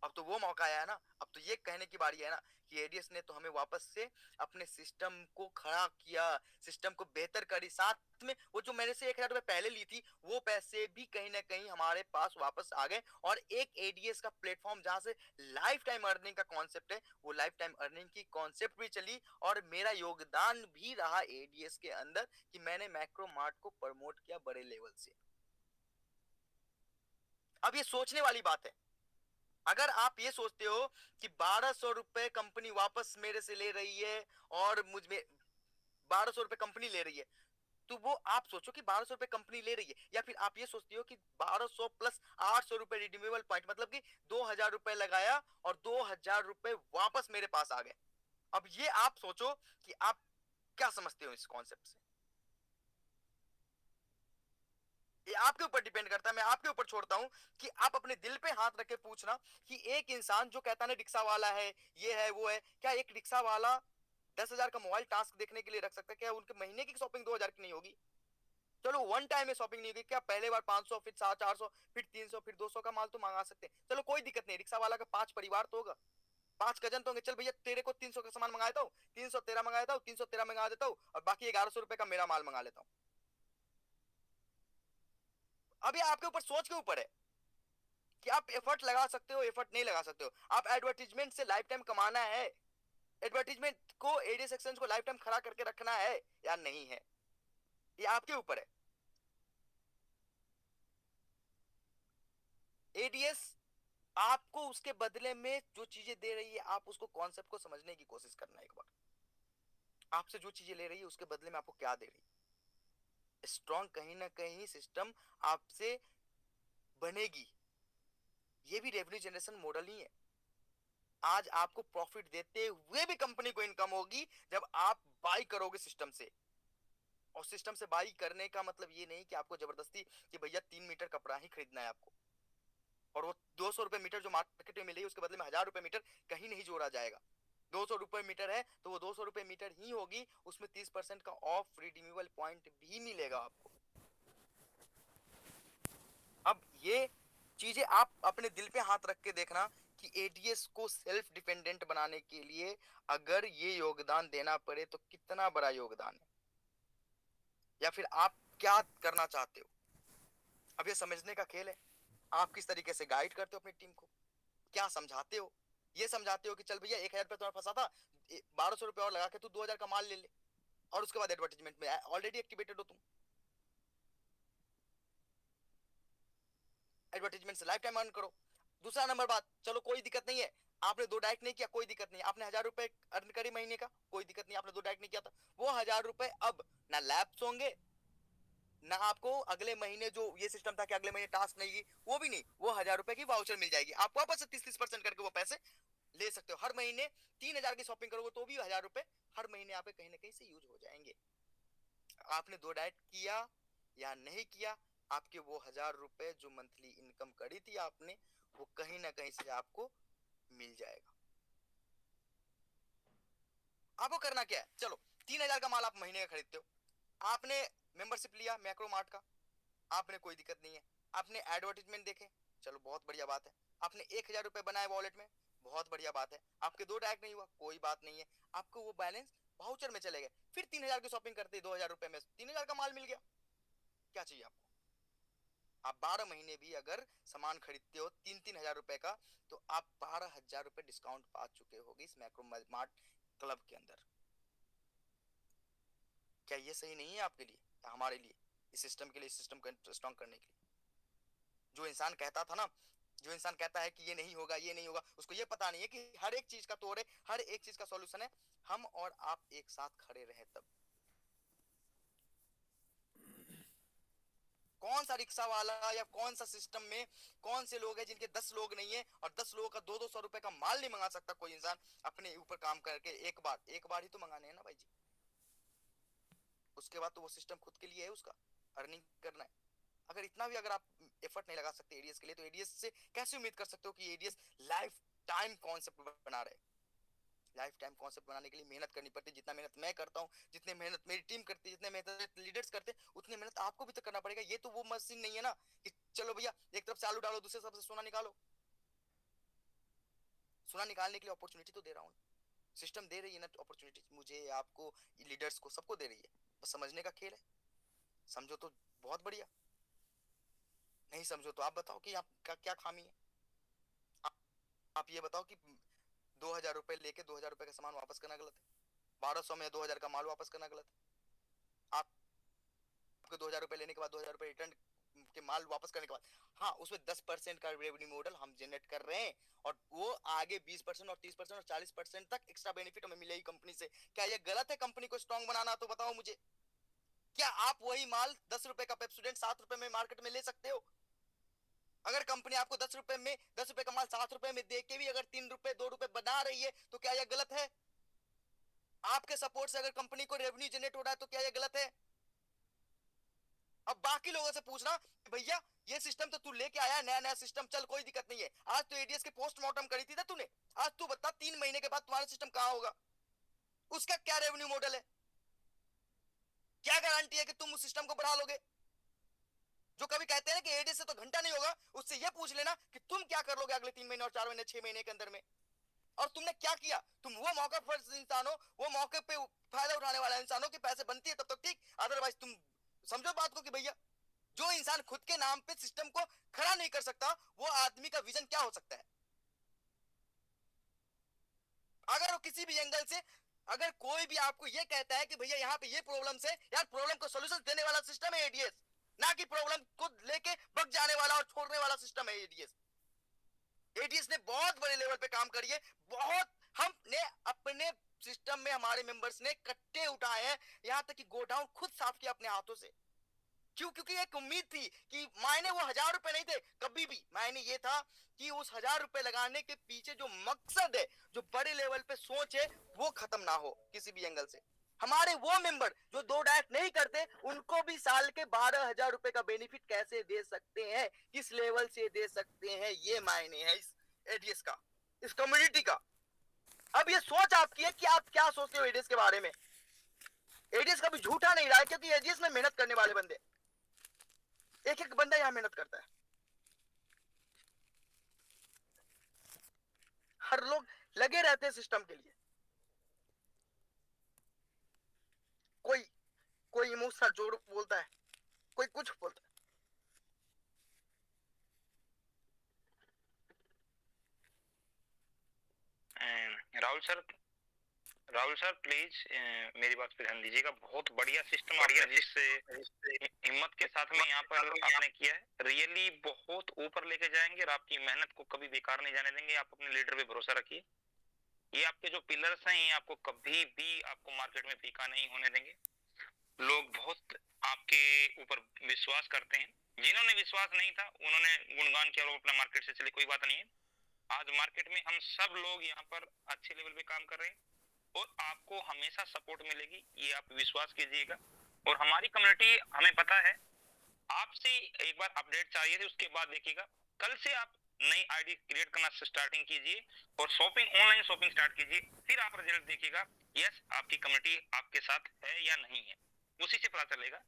अब तो वो मौका आया है ना, अब तो ये कहने की बारी है ना कि एडीएस ने तो हमें वापस से अपने सिस्टम को खड़ा किया, सिस्टम को बेहतर करी, साथ में वो जो मैंने से 1000 रुपए पहले ली थी वो पैसे भी कहीं ना कहीं हमारे पास वापस आ गए, और एक एडीएस का प्लेटफॉर्म जहां से लाइफ टाइम अर्निंग का कॉन्सेप्ट है, वो लाइफ टाइम अर्निंग की कॉन्सेप्ट भी चली, और मेरा योगदान भी रहा एडीएस के अंदर कि मैंने मैक्रो मार्ट को प्रमोट किया बड़े लेवल से। अब ये सोचने वाली बात है, अगर आप ये सोचते हो कि 1200 रुपए कंपनी वापस मेरे से ले रही है और मुझ में 1200 रुपए कंपनी ले रही है, तो वो आप सोचो कि 1200 रुपए कंपनी ले रही है, या फिर आप ये सोचते हो कि 1200 प्लस 800 रुपए रिडीमेबल पॉइंट, मतलब कि 2000 रुपए लगाया और 2000 रुपए वापस मेरे पास आ गए। अब ये आप सोचो कि आप क्या समझते हो इस कॉन्सेप्ट से। ये आपके ऊपर डिपेंड करता है, मैं आपके ऊपर छोड़ता हूं कि आप अपने दिल पे हाथ रख के पूछना कि एक इंसान जो कहता है रिक्शा वाला है, ये है वो है, क्या एक रिक्शा वाला 10,000 का मोबाइल टास्क देखने के लिए रख सकता है? क्या उनके महीने की शॉपिंग 2000 की नहीं होगी? चलो वन टाइम में शॉपिंग नहीं होगी, क्या पहले बार 500 फिर 400 फिर 300 फिर 200 का माल तो मंगा सकते हैं, चलो कोई दिक्कत नहीं, रिक्शा वाला का 5 परिवार तो होगा, 5 कजन तो होंगे, चल भैया तेरे को 300 का सामान मंगा देता हूँ, 300 तेरा मंगा देता हूँ, 300 तेरा मंगा देता हूँ, और बाकी 1100 रुपए का मेरा माल मंगा लेता हूँ। अब ये आपके ऊपर, सोच के ऊपर है कि आप एफर्ट लगा सकते हो, एफर्ट नहीं लगा सकते हो। आप एडवर्टीजमेंट से लाइफ टाइम कमाना है, एडवर्टीजमेंट को एडीएस एक्सचेंज को लाइफ टाइम खड़ा करके रखना है या नहीं है, ये आपके ऊपर है। एडीएस आपको उसके बदले में जो चीजें दे रही है, आप उसको कॉन्सेप्ट को समझने की कोशिश करना एक बार। आपसे जो चीजें ले रही है उसके बदले में आपको क्या दे रही है। स्ट्रॉन्ग कहीं ना कहीं सिस्टम आपसे बनेगी, ये भी रेवेन्यू जनरेशन मॉडल ही है। आज आपको प्रॉफिट देते हुए भी कंपनी को इनकम होगी जब आप बाई करोगे सिस्टम से। और सिस्टम से बाई करने का मतलब ये नहीं कि आपको जबरदस्ती कि भैया 3 मीटर कपड़ा ही खरीदना है आपको, और वो 200 रुपए मीटर जो मार्केट में मिलेगी उसके बदले में 1000 रुपए मीटर कहीं नहीं जोड़ा जाएगा। 200 रुपए मीटर है तो वो 200 रुपए मीटर ही होगी, उसमें 30% का ऑफ रिडीमेबल पॉइंट भी मिलेगा आपको। अब ये चीजें आप अपने दिल पे हाथ रख के देखना कि एडीएस को सेल्फ डिपेंडेंट बनाने के लिए अगर ये योगदान देना पड़े तो कितना बड़ा योगदान है, या फिर आप क्या करना चाहते हो। अब ये समझने का खेल है, आप किस तरीके से गाइड करते हो अपनी टीम को, क्या समझाते हो। ये समझाते हो कि चल भैया 1000 रुपए तुम्हारा फंसा था, 1200 रुपए और लगा के तू 2000 का माल ले ले, और उसके बाद एडवर्टाइजमेंट में ऑलरेडी एक्टिवेटेड हो तुम, एडवर्टाइजमेंट से लाइफ टाइम अर्न करो। दूसरा नंबर बात, चलो कोई दिक्कत नहीं है, आपने 2 डायरेक्ट नहीं किया, कोई दिक्कत नहीं, आपने 1000 रुपए अर्न करी महीने का, कोई दिक्कत नहीं, आपने 2 डायरेक्ट नहीं किया था, वो 1000 रुपए अब ना लैप्स होंगे, ना आपको अगले महीने जो ये सिस्टम था कि अगले महीने टास्क नहीं की, वो भी नहीं, वो 1000 रुपए की वाउचर मिल जाएगी, आप वापस से 30% करके वो पैसे ले सकते हो। हर महीने 3000 की शॉपिंग करोगे तो भी 1000 रुपए हर महीने आपके कहीं ना कहीं से यूज हो जाएंगे। आपने 2 डाइट किया या नहीं किया, आपके वो 1000 रुपए जो मंथली इनकम करी थी आपने, वो कहीं ना कहीं से आपको मिल जाएगा। आपको करना क्या है, चलो 3000 का माल आप महीने का खरीदते हो, आपने मेंबरशिप लिया मैक्रो मार्ट का, आपने कोई दिक्कत नहीं है, आपने एडवर्टीजमेंट देखे, चलो बहुत बढ़िया बात है, आपने 1000 रुपए बनाए वॉलेट में, बहुत बढ़िया बात है, आपके 2 डायरेक्ट नहीं हुआ, कोई बात नहीं है, आपको वो बैलेंस वाउचर में चले गए, फिर 3000 की शॉपिंग करते 2000 रुपए में 3000 का माल मिल गया, क्या चाहिए आपको। आप 12 महीने भी अगर सामान खरीदते हो 3-3000 रुपए का, तो आप 12,000 रुपए डिस्काउंट पा चुके होगे इस मैक्रो मार्ट क्लब के अंदर। क्या ये सही नहीं है आपके लिए? हमारे लिए, इस सिस्टम के लिए, इस सिस्टम को स्ट्रॉन्ग करने के लिए। जो इंसान कहता था ना, जो इंसान कहता है कि ये नहीं होगा, ये नहीं होगा, उसको ये पता नहीं है कि हर एक चीज का तोड़ है, हर एक चीज का सॉल्यूशन है, हम और आप एक साथ खड़े रहे तब। कौन सा रिक्शा वाला या कौन सा सिस्टम में कौन से लोग हैं जिनके 10 लोग नहीं है और 10 लोगों का 200 रुपए का माल नहीं मंगा सकता कोई इंसान अपने ऊपर काम करके? एक बार ही तो मंगाने हैं ना भाई जी, उसके बाद तो वो सिस्टम खुद के लिए है, उसका अर्निंग करना है। अगर इतना भी अगर आप एफर्ट नहीं लगा सकते एडीएस के लिए, तो एडीएस से कैसे उम्मीद कर सकते हो कि एडीएस लाइफ टाइम कॉन्सेप्ट बना रहे? लाइफ टाइम कॉन्सेप्ट बनाने के लिए मेहनत करनी पड़ती है। जितना मेहनत मैं करता हूँ, जितनी मेहनत मेरी टीम करती है, जितने मेहनत लीडर्स करते हैं, उतनी मेहनत आपको भी तो करना पड़ेगा। ये तो वो मशीन नहीं है ना कि चलो भैया एक तरफ से आलू डालो, दूसरे तरफ से सोना निकालो। सोना निकालने के लिए अपॉर्चुनिटी तो दे रहा हूँ, सिस्टम दे रही है ना अपॉर्चुनिटी, मुझे, आपको, लीडर्स को, सबको दे रही है। बस समझने का खेल है। समझो तो बहुत बढ़िया, नहीं समझो तो आप बताओ कि आपका क्या खामी है। आप ये बताओ कि 2000 रुपए लेके 2000 रुपए का सामान वापस करना गलत है? 1200 में 2000 का माल वापस करना गलत है? आपके 2000 रुपए लेने के बाद 2000 रुपए रिटर्न के माल वापस करने के बाद, हाँ उसमें 10% का रेवेन्यू मॉडल हम जनरेट कर रहे हैं, और वो आगे 20% और 30% और 40% तक एक्स्ट्रा बेनिफिट हमें मिलेगी कंपनी से। क्या ये गलत है कंपनी को स्ट्रॉन्ग बनाना? तो बताओ मुझे, क्या आप वही माल 10 रुपए का पेप्सोडेंट 7 रुपए में मार्केट में ले सकते हो? अगर कंपनी आपको 10 रुपए में 10 रुपए का माल 7 रुपए में दे के भी अगर 3 रुपए 2 रुपए बना रही है, तो क्या यह गलत है? आपके सपोर्ट से अगर कंपनी को रेवेन्यू जनरेट हो रहा है, तो क्या यह गलत है? अब बाकी लोगों से पूछना, भैया ये सिस्टम तो तू लेके आया, नया नया सिस्टम, चल कोई दिक्कत नहीं है, आज तो एडीएस के पोस्टमार्टम करी थी ना तूने, आज तू बता 3 महीने के बाद तुम्हारा सिस्टम कहां होगा? उसका क्या रेवेन्यू मॉडल है? क्या गारंटी है कि तुम उस सिस्टम को बढ़ा लोगे? जो कभी कहते हैं ना कि एडीएस से तो घंटा नहीं होगा, उससे ये पूछ लेना कि तुम क्या कर लोगे अगले 3 महीने और 4 महीने 6 महीने के अंदर में, और तुमने क्या किया। तुम वो मौका पर इंसान हो, वो मौके पे फायदा उठाने वाला इंसान हो कि पैसे बनती है तब तक ठीक, अदरवाइज तुम समझो बात को कि भैया जो इंसान खुद के नाम पे सिस्टम को खड़ा नहीं कर सकता, वो आदमी का विजन क्या हो सकता है? अगर वो किसी भी एंगल से, अगर कोई भी आपको ये कहता है कि भैया यहाँ पे ये प्रॉब्लम है, यार प्रॉब्लम को सॉल्यूशन देने वाला सिस्टम है एडीएस, ना कि प्रॉब्लम को लेके भग जाने वाला और छोड़ने वाला सिस्टम है एडीएस। एडीएस ने बहुत बड़े लेवल पे काम करी है, बहुत। हमने अपने सिस्टम में हमारे मेंबर्स ने कट्टे उठाए हैं, यहाँ तक कि गोडाउन खुद साफ किया अपने हाथों से। क्यों? क्योंकि एक उम्मीद थी कि मायने वो 1000 रुपए नहीं थे कभी भी, मायने ये था कि उस 1000 रुपए लगाने के पीछे जो मकसद है, जो बड़े लेवल पे सोच है, वो खत्म ना हो किसी भी एंगल से। हमारे वो मेंबर जो 2 डाइट नहीं करते, उनको भी साल के 12,000 रुपए का बेनिफिट कैसे दे सकते हैं, किस लेवल से दे सकते हैं, ये मायने है इस एडीएस का, इस कम्युनिटी का। अब ये सोच आपकी है कि आप क्या सोचते हो एडीएस के बारे में। एडीएस कभी झूठा नहीं रहा है, क्योंकि एडीएस में मेहनत करने वाले बंदे, एक एक बंदा यहां मेहनत करता है, हर लोग लगे रहते हैं सिस्टम के लिए। कोई कोई इमोशनल जोड़ बोलता है, कोई कुछ बोलता है। राहुल सर प्लीज मेरी बात पे ध्यान दीजिएगा। बहुत बढ़िया सिस्टम आपने जिससे हिम्मत के साथ में यहाँ पर आपने किया है, रियली बहुत ऊपर लेके जाएंगे और आपकी मेहनत को कभी बेकार नहीं जाने देंगे। आप अपने लीडर पे भरोसा रखिए, ये आपके जो पिलर्स हैं, ये आपको कभी भी आपको मार्केट में फीका नहीं होने देंगे। लोग बहुत आपके ऊपर विश्वास करते हैं, जिन्होंने विश्वास नहीं था उन्होंने गुणगान किया और अपना मार्केट से चले, कोई बात नहीं है। आज मार्केट में हम सब लोग यहाँ पर अच्छे लेवल पे काम कर रहे हैं और आपको हमेशा सपोर्ट मिलेगी, ये आप विश्वास कीजिएगा। और हमारी कम्युनिटी, हमें पता है आपसे एक बार अपडेट चाहिए थी, उसके बाद देखिएगा कल से आप नई आईडी क्रिएट करना स्टार्टिंग कीजिए और शॉपिंग, ऑनलाइन शॉपिंग स्टार्ट कीजिए, फिर आप रिजल्ट देखिएगा, यस आपकी कम्युनिटी आपके साथ है या नहीं है, उसी से पता चलेगा।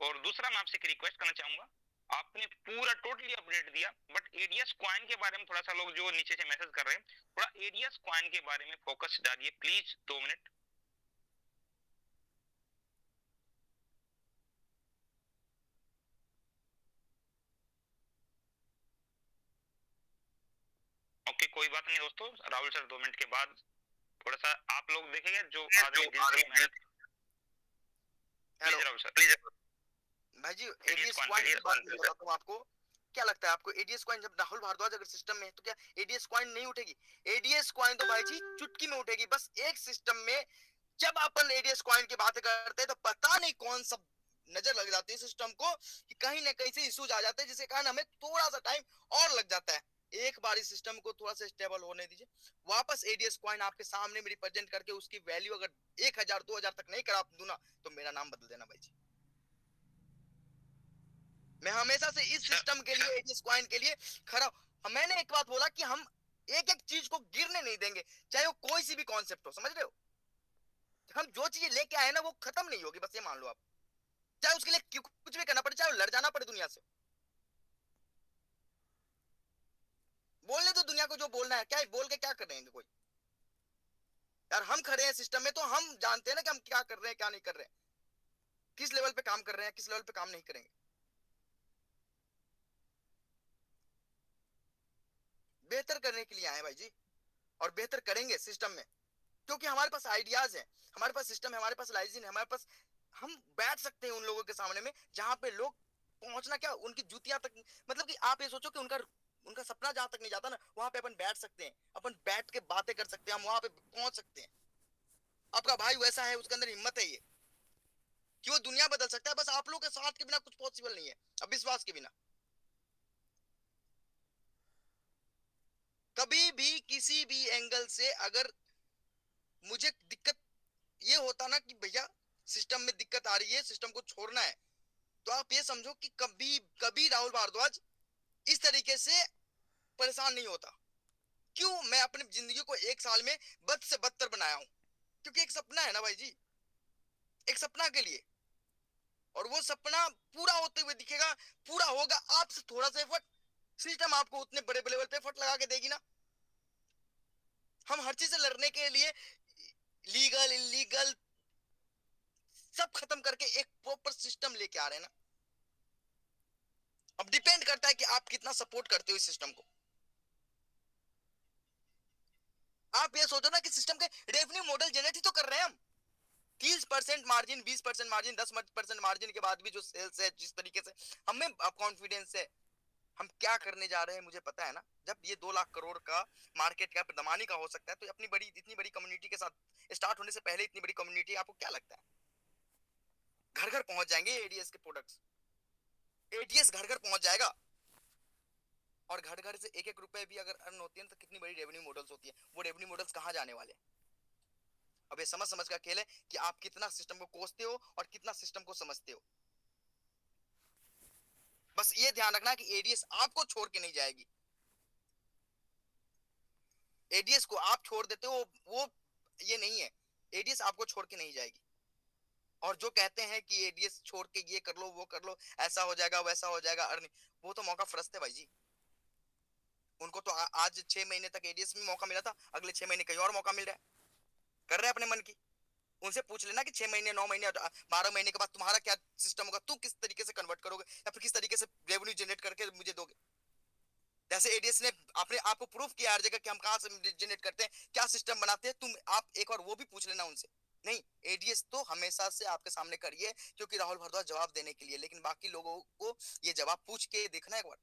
और दूसरा मैं आपसे एक रिक्वेस्ट करना चाहूंगा, आपने पूरा टोटली अपडेट दिया, बट एडीएस कॉइन के बारे में थोड़ा सा लोग जो नीचे से मैसेज कर रहे हैं, थोड़ा एडीएस कॉइन के बारे में फोकस डालिए प्लीज, 2 मिनट। ओके कोई बात नहीं दोस्तों, राहुल सर 2 मिनट के बाद थोड़ा सा आप लोग देखेंगे जो आदमी दिल से मेहनत। Please Rahul sir, please. भाई जी एडीएस कॉइन की बात मैं बताता हूँ आपको। क्या लगता है आपको एडीएस कॉइन जब राहुल भारद्वाज अगर सिस्टम में है तो क्या एडीएस कॉइन नहीं उठेगी? एडीएस कॉइन तो भाई जी चुटकी में उठेगी। बस एक सिस्टम में जब अपन एडीएस कॉइन की बात करते हैं तो पता नहीं कौन सा नजर लग जाती है सिस्टम को कि कहीं ना कहीं से इश्यूज आ जाते हैं, जिसके कारण हमें थोड़ा सा टाइम और लग जाता है। एक बार इस सिस्टम को थोड़ा सा स्टेबल होने दीजिए, वापस एडीएस कॉइन आपके सामने में रिप्रेजेंट करके उसकी वैल्यू अगर 1000 2000 तक नहीं करा दूं ना तो मेरा नाम बदल देना भाई जी। मैं हमेशा से इस सिस्टम के लिए एडीएस कॉइन के लिए खड़ा। मैंने एक बात बोला कि हम एक एक चीज को गिरने नहीं देंगे, चाहे वो कोई सी भी कॉन्सेप्ट हो, समझ रहे हो? हम जो चीजें लेके आए ना वो खत्म नहीं होगी, बस ये मान लो आप। चाहे उसके लिए कुछ भी करना पड़े, चाहे लड़ जाना पड़े दुनिया से। बोलने तो दुनिया को जो बोलना है, क्या बोल के क्या कर रहे हैं कोई? यार हम खड़े हैं सिस्टम में तो हम जानते हैं ना कि हम क्या कर रहे हैं क्या नहीं कर रहे हैं, किस लेवल पे काम कर रहे हैं किस लेवल पे काम नहीं करेंगे। बेहतर करने के लिए आए भाई जी, और बेहतर करेंगे सिस्टम में, क्योंकि हमारे पास आइडियाज है, हमारे पास सिस्टम है, हमारे पास लाइजिन है, हमारे पास हम बैठ सकते हैं उन लोगों के सामने में जहां पे लोग पहुंचना क्या उनकी जूतियां तक, मतलब कि आप ये सोचो कि उनका उनका सपना जहां तक नहीं जाता ना वहां पे अपन बैठ सकते हैं, अपन बैठ के बातें कर सकते हैं, हम वहां पे पहुंच सकते हैं। आपका भाई वैसा है, उसके अंदर हिम्मत है ये कि वो दुनिया बदल सकता है। बस आप लोग के साथ के बिना कुछ पॉसिबल नहीं है, अब विश्वास के बिना। कभी भी किसी भी एंगल से अगर मुझे दिक्कत ये होता ना कि भैया सिस्टम में दिक्कत आ रही है, सिस्टम को छोड़ना है, तो आप ये समझो कि कभी कभी राहुल भारद्वाज इस तरीके से परेशान नहीं होता। क्यों? मैं अपनी जिंदगी को एक साल में बद से बदतर बनाया हूं, क्योंकि एक सपना है ना भाई जी, एक सपना के लिए, और वो सपना पूरा होते हुए दिखेगा, पूरा होगा आपसे थोड़ा सा एफर्ट, सिस्टम आपको उतने बड़े लेवल पे एफर्ट लगा के देगी ना। हम हर चीज से लड़ने के लिए लीगल इलीगल सब खत्म करके एक प्रॉपर सिस्टम लेके आ रहे हैं ना। अब डिपेंड करता है कि आप कितना सपोर्ट करते हो इस सिस्टम को। आप ये सोचो ना कि सिस्टम के रेवेन्यू मॉडल जनरेट ही तो कर रहे हैं हम। 30% मार्जिन, 20% मार्जिन, 10% मार्जिन के बाद भी जो सेल्स है, जिस तरीके से हमें कॉन्फिडेंस है हम क्या करने जा रहे हैं मुझे पता है ना। जब ये 2 लाख करोड़ का मार्केट कैप दमानी का हो सकता है तो अपनी बड़ी इतनी बड़ी कम्युनिटी के साथ स्टार्ट होने से पहले इतनी बड़ी कम्युनिटी, आपको क्या लगता है घर घर पहुंच जाएंगे एडीएस के प्रोडक्ट्स? एडीएस घर घर पहुंच जाएगा, और घर घर से एक एक रुपए भी अगर अर्न होती है तो कितनी बड़ी रेवेन्यू मॉडल्स होती है। वो रेवेन्यू मॉडल्स कहां जाने वाले हैं? अब ये समझ समझ का खेल है कि आप कितना सिस्टम को कोसते हो और कितना सिस्टम को समझते हो। बस ये ध्यान रखना कि एडीएस आपको छोड़ के नहीं जाएगी। एडीएस को आप छोड़ देते हो वो ये नहीं है, एडीएस आपको छोड़ के नहीं जाएगी। और जो कहते हैं कि एडीएस छोड़ के ये कर लो वो कर लो, ऐसा हो जाएगा वैसा हो जाएगा, अर्निंग, वो तो मौका फरसते भाई जी। उनको तो आज 6 महीने तक एडीएस में मौका मिला था, अगले 6 महीने कहीं और मौका मिल रहा है, कर रहे हैं अपने मन की। उनसे पूछ लेना कि 6 महीने 9 महीने 12 महीने के बाद तुम्हारा क्या सिस्टम होगा, तू किस तरीके से कन्वर्ट करोगे या फिर किस तरीके से रेवेन्यू जनरेट करके मुझे दोगे। जैसे एडीएस ने अपने आपको प्रूफ किया हर जगह कि हम कहां से जनरेट करते हैं, क्या सिस्टम बनाते हैं, तुम आप एक बार वो भी पूछ लेना उनसे। नहीं, एडीएस तो हमेशा से आपके सामने करिए क्योंकि राहुल भारद्वाज जवाब देने के लिए, लेकिन बाकी लोगों को ये जवाब पूछ के देखना एक बार।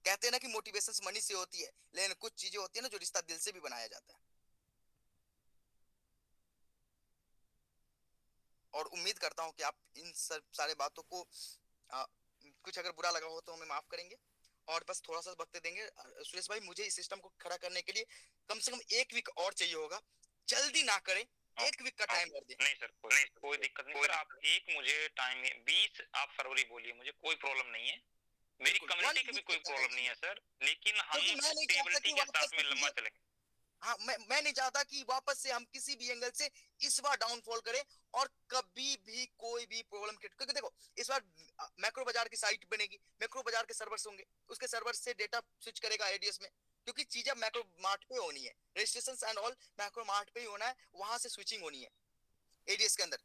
कहते हैं ना कि मोटिवेशन मनी से होती है, लेकिन कुछ चीजें होती है ना जो रिश्ता दिल से भी बनाया जाता है। और उम्मीद करता हूं कि आप इन सब सारे बातों को कुछ अगर बुरा लगा हो तो हमें माफ करेंगे और बस थोड़ा सा वक्त देंगे। सुरेश भाई मुझे इस सिस्टम को खड़ा करने के लिए कम से कम 1 वीक और चाहिए होगा, जल्दी ना करें, 1 वीक का टाइम कर दें। नहीं सर, कोई दिक्कत नहीं सर। आप एक मुझे टाइम 20 आप फरवरी बोलिए, मुझे कोई प्रॉब्लम नहीं है, मेरी कम्युनिटी की भी कोई प्रॉब्लम नहीं है सर, लेकिन हम स्टेबिलिटी के साथ में लंबा चलेंगे। हाँ, मैं नहीं चाहता कि वापस से हम किसी भी एंगल से इस बार डाउनफॉल करें और कभी भी कोई भी प्रॉब्लम क्रिएट, क्योंकि देखो इस बार मैक्रो बाजार की साइट बनेगी, मैक्रो बाजार के सर्वर्स होंगे, उसके सर्वर से डेटा स्विच करेगा एडीएस में, क्योंकि चीजें मैक्रो मार्ट पे होनी है, registration and all macro mart पे ही होना है, वहां से स्विचिंग होनी है एडीएस के अंदर।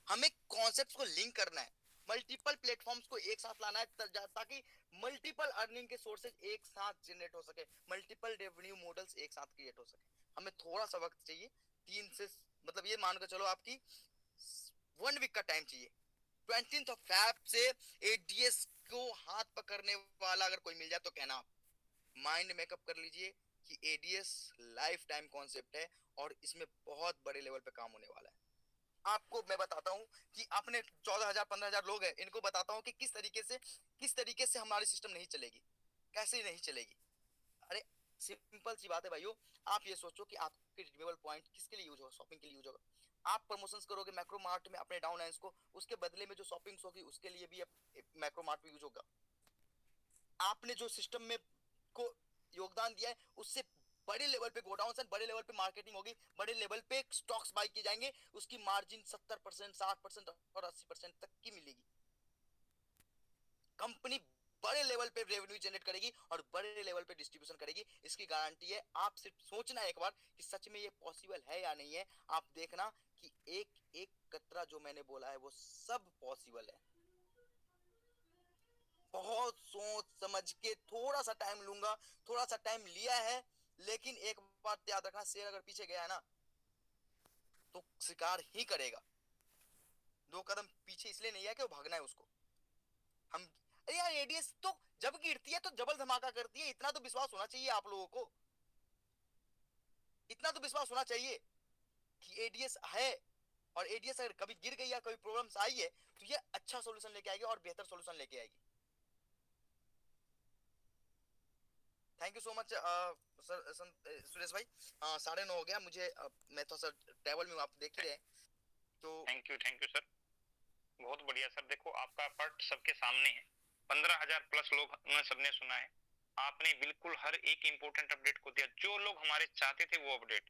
हमें कॉन्सेप्ट्स को लिंक करना है, मल्टीपल प्लेटफॉर्म्स को एक साथ लाना है ताकि मल्टीपल अर्निंग के सोर्सेज एक साथ जनरेट हो सके, मल्टीपल रेवेन्यू मॉडल्स एक साथ क्रिएट हो सके। हमें थोड़ा सा वक्त चाहिए, 3 से मतलब ये मान कर चलो आपकी 1 वीक का टाइम चाहिए 20th ऑफ फेब से एडीएस को हाथ पकड़ने वाला अगर कोई मिल जाए तो कहना, माइंड मेकअप कर लीजिए कि एडीएस लाइफ टाइम कॉन्सेप्ट है और इसमें बहुत बड़े लेवल पे काम होने वाला है। आपको मैं बताता हूं कि अपने 14,000 15,000 लोग हैं, इनको बताता हूं कि किस तरीके से हमारी सिस्टम नहीं चलेगी, कैसे नहीं चलेगी। अरे सिंपल सी बात है भाइयों, आप ये सोचो कि आपके रिडीमेबल पॉइंट किसके लिए यूज होगा? शॉपिंग के लिए यूज होगा। आप प्रमोशंस करोगे मैक्रो मार्ट में अपने डाउन लाइंस को, उसके बदले में जो शॉपिंग्स होगी उसके लिए भी मैक्रो मार्ट में यूज होगा। आपने जो सिस्टम में को योगदान दिया है उससे बड़े लेवल पे गोडाउन, बड़े लेवल पे मार्केटिंग होगी, बड़े लेवल पे स्टॉक्स बाय किए जाएंगे, उसकी मार्जिन 70%, 60% और 80% तक की मिलेगी। कंपनी बड़े लेवल पे रेवेन्यू जनरेट करेगी और बड़े लेवल पे डिस्ट्रीब्यूशन करेगी, इसकी गारंटी है। आप सिर्फ सोचना एक बार कि सच में ये पॉसिबल है या नहीं है। आप देखना कि एक एक कतरा जो मैंने बोला है वो सब पॉसिबल है। बहुत सोच समझ के थोड़ा सा टाइम लूंगा, थोड़ा सा टाइम लिया है, लेकिन एक बात याद रखना, शेर अगर पीछे गया है ना तो शिकार ही करेगा। 2 कदम पीछे इसलिए नहीं है कि वो भागना है उसको। हम अरे यार एडीएस तो जब गिरती है तो जबल धमाका करती है, इतना तो विश्वास होना चाहिए आप लोगों को, इतना तो विश्वास होना चाहिए कि एडीएस है, और एडीएस अगर कभी गिर गई या कोई प्रॉब्लम्स आई है तो ये अच्छा सॉल्यूशन लेके आएगी और बेहतर सॉल्यूशन लेके आएगी। Thank you so much sir Suresh भाई। 9:30 हो गया मुझे, मैं थोड़ा सा ट्रैवल में, आप देख ही रहे हैं तो। थैंक यू सर, बहुत बढ़िया सर। देखो आपका एफर्ट सबके सामने है, 15,000 प्लस लोग ने सबने सुना है, आपने बिल्कुल हर एक इंपॉर्टेंट अपडेट को दिया, जो लोग हमारे चाहते थे वो अपडेट।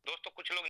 दोस्तों कुछ लोग